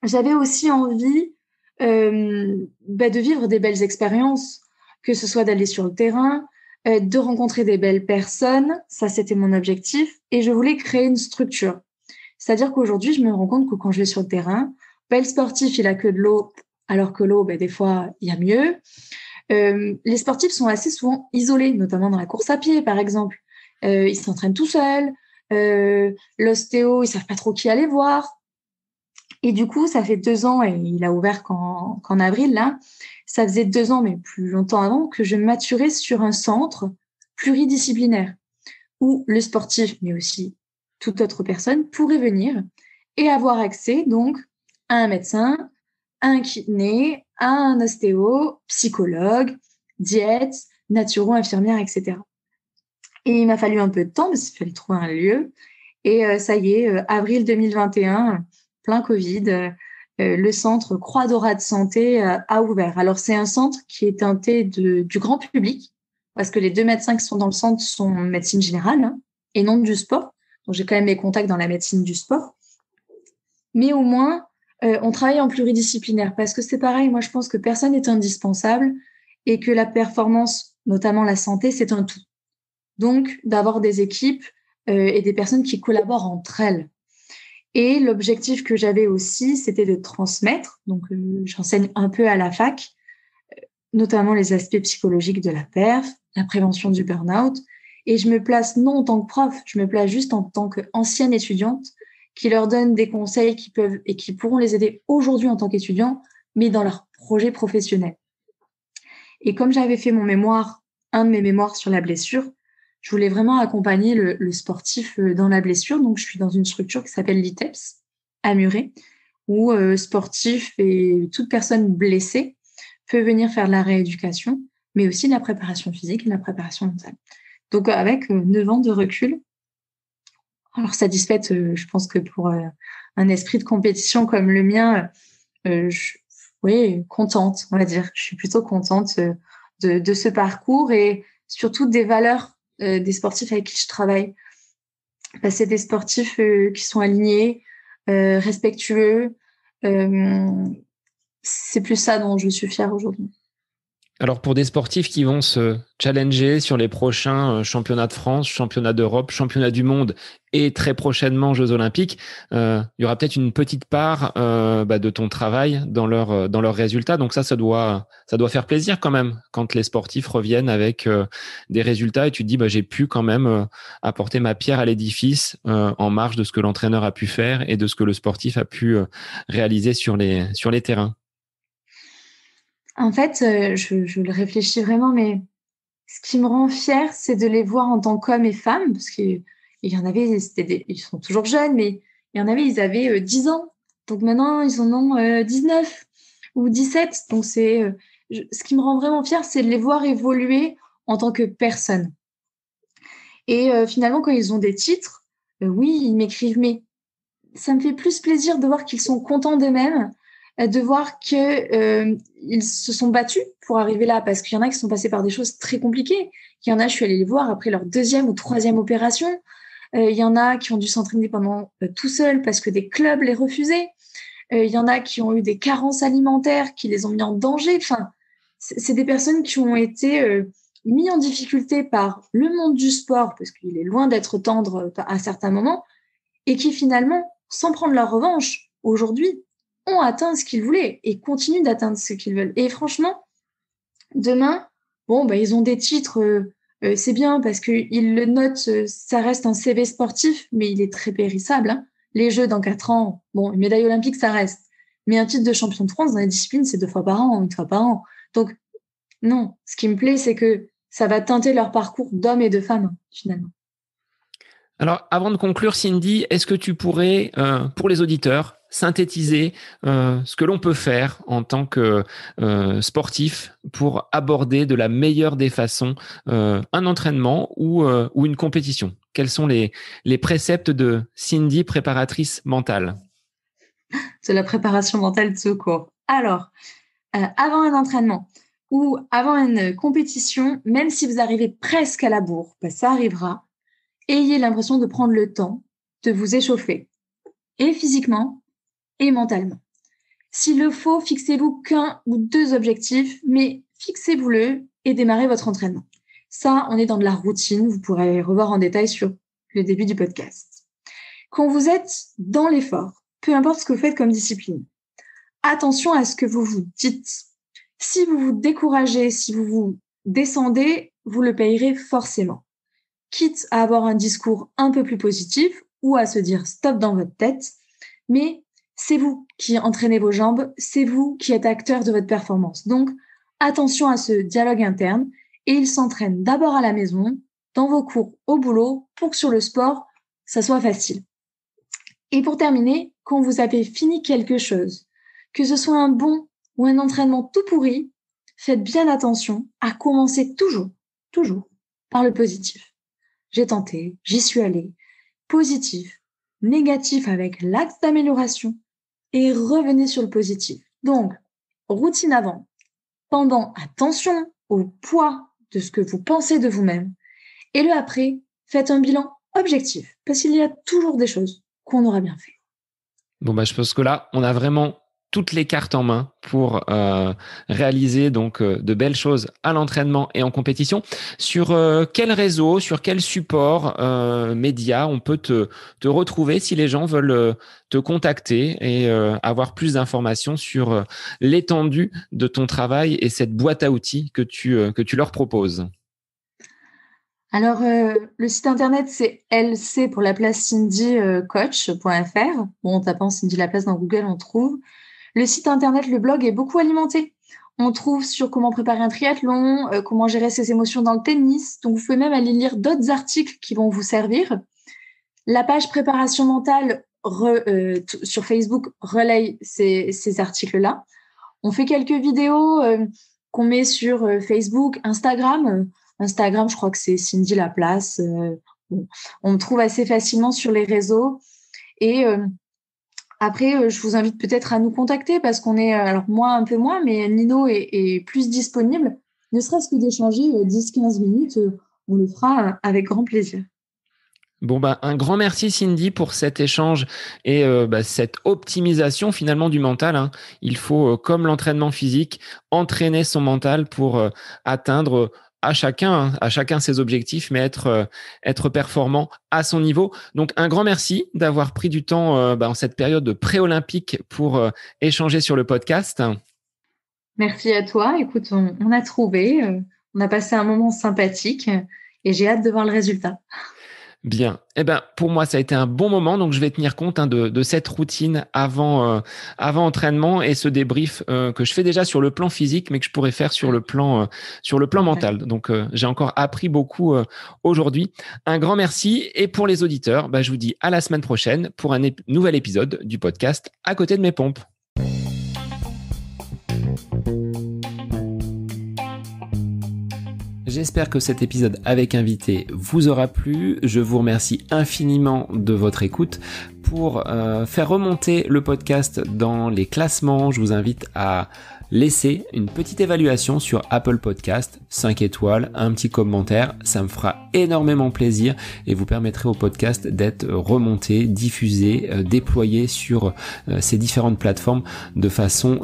J'avais aussi envie de vivre des belles expériences, que ce soit d'aller sur le terrain, de rencontrer des belles personnes. Ça, c'était mon objectif. Et je voulais créer une structure. C'est-à-dire qu'aujourd'hui, je me rends compte que quand je vais sur le terrain, le sportif, il a que de l'eau, alors que l'eau, des fois, il y a mieux. Les sportifs sont assez souvent isolés, notamment dans la course à pied, par exemple. Ils s'entraînent tout seuls. L'ostéo, ils savent pas trop qui aller voir. Et du coup, ça fait 2 ans, et il a ouvert qu'en avril, là. Ça faisait 2 ans, mais plus longtemps avant, que je maturais sur un centre pluridisciplinaire où le sportif, mais aussi toute autre personne, pourrait venir et avoir accès donc à un médecin, à un kiné, à un ostéo, psychologue, diète, naturo, infirmière, etc. Et il m'a fallu un peu de temps parce qu'il fallait trouver un lieu. Et ça y est, avril 2021, plein Covid, le centre Croix Dorade Santé a ouvert. Alors, c'est un centre qui est teinté du grand public parce que les 2 médecins qui sont dans le centre sont médecine générale et non du sport. Donc, j'ai quand même mes contacts dans la médecine du sport. Mais au moins, on travaille en pluridisciplinaire parce que c'est pareil, moi, je pense que personne n'est indispensable et que la performance, notamment la santé, c'est un tout. Donc, d'avoir des équipes et des personnes qui collaborent entre elles. Et l'objectif que j'avais aussi, c'était de transmettre. Donc, j'enseigne un peu à la fac, notamment les aspects psychologiques de la perf, la prévention du burn-out. Et je me place non en tant que prof, je me place juste en tant qu'ancienne étudiante qui leur donne des conseils qui peuvent et qui pourront les aider aujourd'hui en tant qu'étudiants, mais dans leur projet professionnel. Et comme j'avais fait mon mémoire, un de mes mémoires sur la blessure, je voulais vraiment accompagner le sportif dans la blessure. Donc, je suis dans une structure qui s'appelle l'ITEPS, à Muret, où sportif et toute personne blessée peut venir faire de la rééducation, mais aussi de la préparation physique et de la préparation mentale. Donc, avec 9 ans de recul, alors satisfaite, je pense que pour un esprit de compétition comme le mien, oui, contente, on va dire. Je suis plutôt contente de ce parcours et surtout des valeurs des sportifs avec qui je travaille. C'est des sportifs qui sont alignés, respectueux. C'est plus ça dont je suis fière aujourd'hui. Alors pour des sportifs qui vont se challenger sur les prochains championnats de France, championnats d'Europe, championnats du monde et très prochainement Jeux Olympiques, il y aura peut-être une petite part de ton travail dans leurs résultats. Donc ça doit faire plaisir quand même quand les sportifs reviennent avec des résultats et tu te dis j'ai pu quand même apporter ma pierre à l'édifice en marge de ce que l'entraîneur a pu faire et de ce que le sportif a pu réaliser sur les terrains. En fait, je le réfléchis vraiment, mais ce qui me rend fière, c'est de les voir en tant qu'hommes et femmes, parce qu'il y en avait, ils sont toujours jeunes, mais il y en avait, ils avaient 10 ans. Donc maintenant, ils en ont 19 ou 17. Donc ce qui me rend vraiment fière, c'est de les voir évoluer en tant que personnes. Et finalement, quand ils ont des titres, oui, ils m'écrivent, mais ça me fait plus plaisir de voir qu'ils sont contents d'eux-mêmes, de voir qu'ils se sont battus pour arriver là, parce qu'il y en a qui sont passés par des choses très compliquées. Il y en a, je suis allée les voir après leur 2e ou 3e opération. Il y en a qui ont dû s'entraîner pendant tout seuls parce que des clubs les refusaient. Il y en a qui ont eu des carences alimentaires qui les ont mis en danger. Enfin, c'est des personnes qui ont été mis en difficulté par le monde du sport, parce qu'il est loin d'être tendre à certains moments, et qui finalement, sans prendre leur revanche, aujourd'hui, ont atteint ce qu'ils voulaient et continuent d'atteindre ce qu'ils veulent. Et franchement, demain, bon, ils ont des titres, c'est bien parce qu'ils le notent, ça reste un CV sportif, mais il est très périssable. Hein. Les Jeux dans 4 ans, bon, une médaille olympique, ça reste. Mais un titre de champion de France dans la discipline, c'est 2 fois par an, 1 fois par an. Donc, non, ce qui me plaît, c'est que ça va teinter leur parcours d'hommes et de femmes, finalement. Alors, avant de conclure, Cindy, est-ce que tu pourrais, pour les auditeurs, synthétiser ce que l'on peut faire en tant que sportif pour aborder de la meilleure des façons un entraînement ou une compétition? Quels sont les préceptes de Cindy, préparatrice mentale? C'est la préparation mentale de secours. Alors, avant un entraînement ou avant une compétition, même si vous arrivez presque à la bourre, ça arrivera, ayez l'impression de prendre le temps de vous échauffer, et physiquement et mentalement. S'il le faut, fixez-vous qu'1 ou 2 objectifs, mais fixez-vous-le et démarrez votre entraînement. Ça, on est dans de la routine, vous pourrez revoir en détail sur le début du podcast. Quand vous êtes dans l'effort, peu importe ce que vous faites comme discipline, attention à ce que vous vous dites. Si vous vous découragez, si vous vous descendez, vous le payerez forcément. Quitte à avoir un discours un peu plus positif ou à se dire stop dans votre tête, mais c'est vous qui entraînez vos jambes, c'est vous qui êtes acteur de votre performance. Donc, attention à ce dialogue interne et il s'entraîne d'abord à la maison, dans vos cours, au boulot, pour que sur le sport, ça soit facile. Et pour terminer, quand vous avez fini quelque chose, que ce soit un bon ou un entraînement tout pourri, faites bien attention à commencer toujours par le positif. J'ai tenté, j'y suis allée, positif, négatif avec l'axe d'amélioration et revenez sur le positif. Donc, routine avant, pendant, attention au poids de ce que vous pensez de vous-même et le après, faites un bilan objectif parce qu'il y a toujours des choses qu'on aura bien fait. Bon, je pense que là, on a vraiment toutes les cartes en main pour réaliser donc de belles choses à l'entraînement et en compétition. Sur quel réseau, sur quel support média on peut te retrouver si les gens veulent te contacter et avoir plus d'informations sur l'étendue de ton travail et cette boîte à outils que tu leur proposes? Alors, le site internet, c'est LC pour la place Cindy coach.fr. Bon, en tapant Cindy Laplace dans Google, on trouve. Le site internet, le blog est beaucoup alimenté. On trouve sur comment préparer un triathlon, comment gérer ses émotions dans le tennis. Donc, vous pouvez même aller lire d'autres articles qui vont vous servir. La page préparation mentale sur Facebook relaye ces articles-là. On fait quelques vidéos qu'on met sur Facebook, Instagram. Instagram, je crois que c'est Cindy Laplace. On me trouve assez facilement sur les réseaux. Et après, je vous invite peut-être à nous contacter parce qu'on est, alors moi un peu moins, mais Nino est plus disponible. Ne serait-ce que d'échanger 10-15 minutes, on le fera avec grand plaisir. Bon, un grand merci Cindy pour cet échange et cette optimisation finalement du mental. Hein. Il faut, comme l'entraînement physique, entraîner son mental pour atteindre à chacun ses objectifs, mais être performant à son niveau. Donc, un grand merci d'avoir pris du temps en cette période de pré-olympique pour échanger sur le podcast. Merci à toi. Écoute, on a trouvé, on a passé un moment sympathique et j'ai hâte de voir le résultat. Bien. Pour moi, ça a été un bon moment. Donc, je vais tenir compte de cette routine avant entraînement et ce débrief que je fais déjà sur le plan physique, mais que je pourrais faire sur le plan mental. Donc, j'ai encore appris beaucoup aujourd'hui. Un grand merci. Et pour les auditeurs, je vous dis à la semaine prochaine pour un nouvel épisode du podcast À côté de mes pompes. J'espère que cet épisode avec invité vous aura plu. Je vous remercie infiniment de votre écoute. Pour faire remonter le podcast dans les classements, je vous invite à laisser une petite évaluation sur Apple Podcast, 5 étoiles, un petit commentaire. Ça me fera énormément plaisir et vous permettrez au podcast d'être remonté, diffusé, déployé sur ces différentes plateformes de façon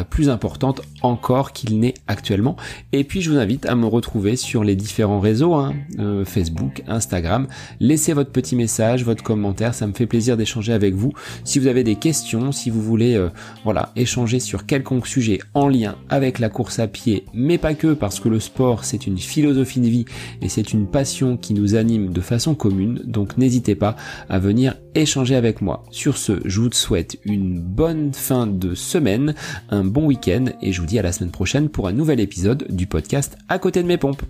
plus importante encore qu'il n'est actuellement. Et puis je vous invite à me retrouver sur les différents réseaux, Facebook, Instagram. Laissez votre petit message, votre commentaire, ça me fait plaisir d'échanger avec vous. Si vous avez des questions, si vous voulez échanger sur quelconque sujet sujets en lien avec la course à pied, mais pas que, parce que le sport c'est une philosophie de vie et c'est une passion qui nous anime de façon commune, donc n'hésitez pas à venir échanger avec moi. Sur ce, je vous souhaite une bonne fin de semaine, un bon week-end et je vous dis à la semaine prochaine pour un nouvel épisode du podcast À côté de mes pompes.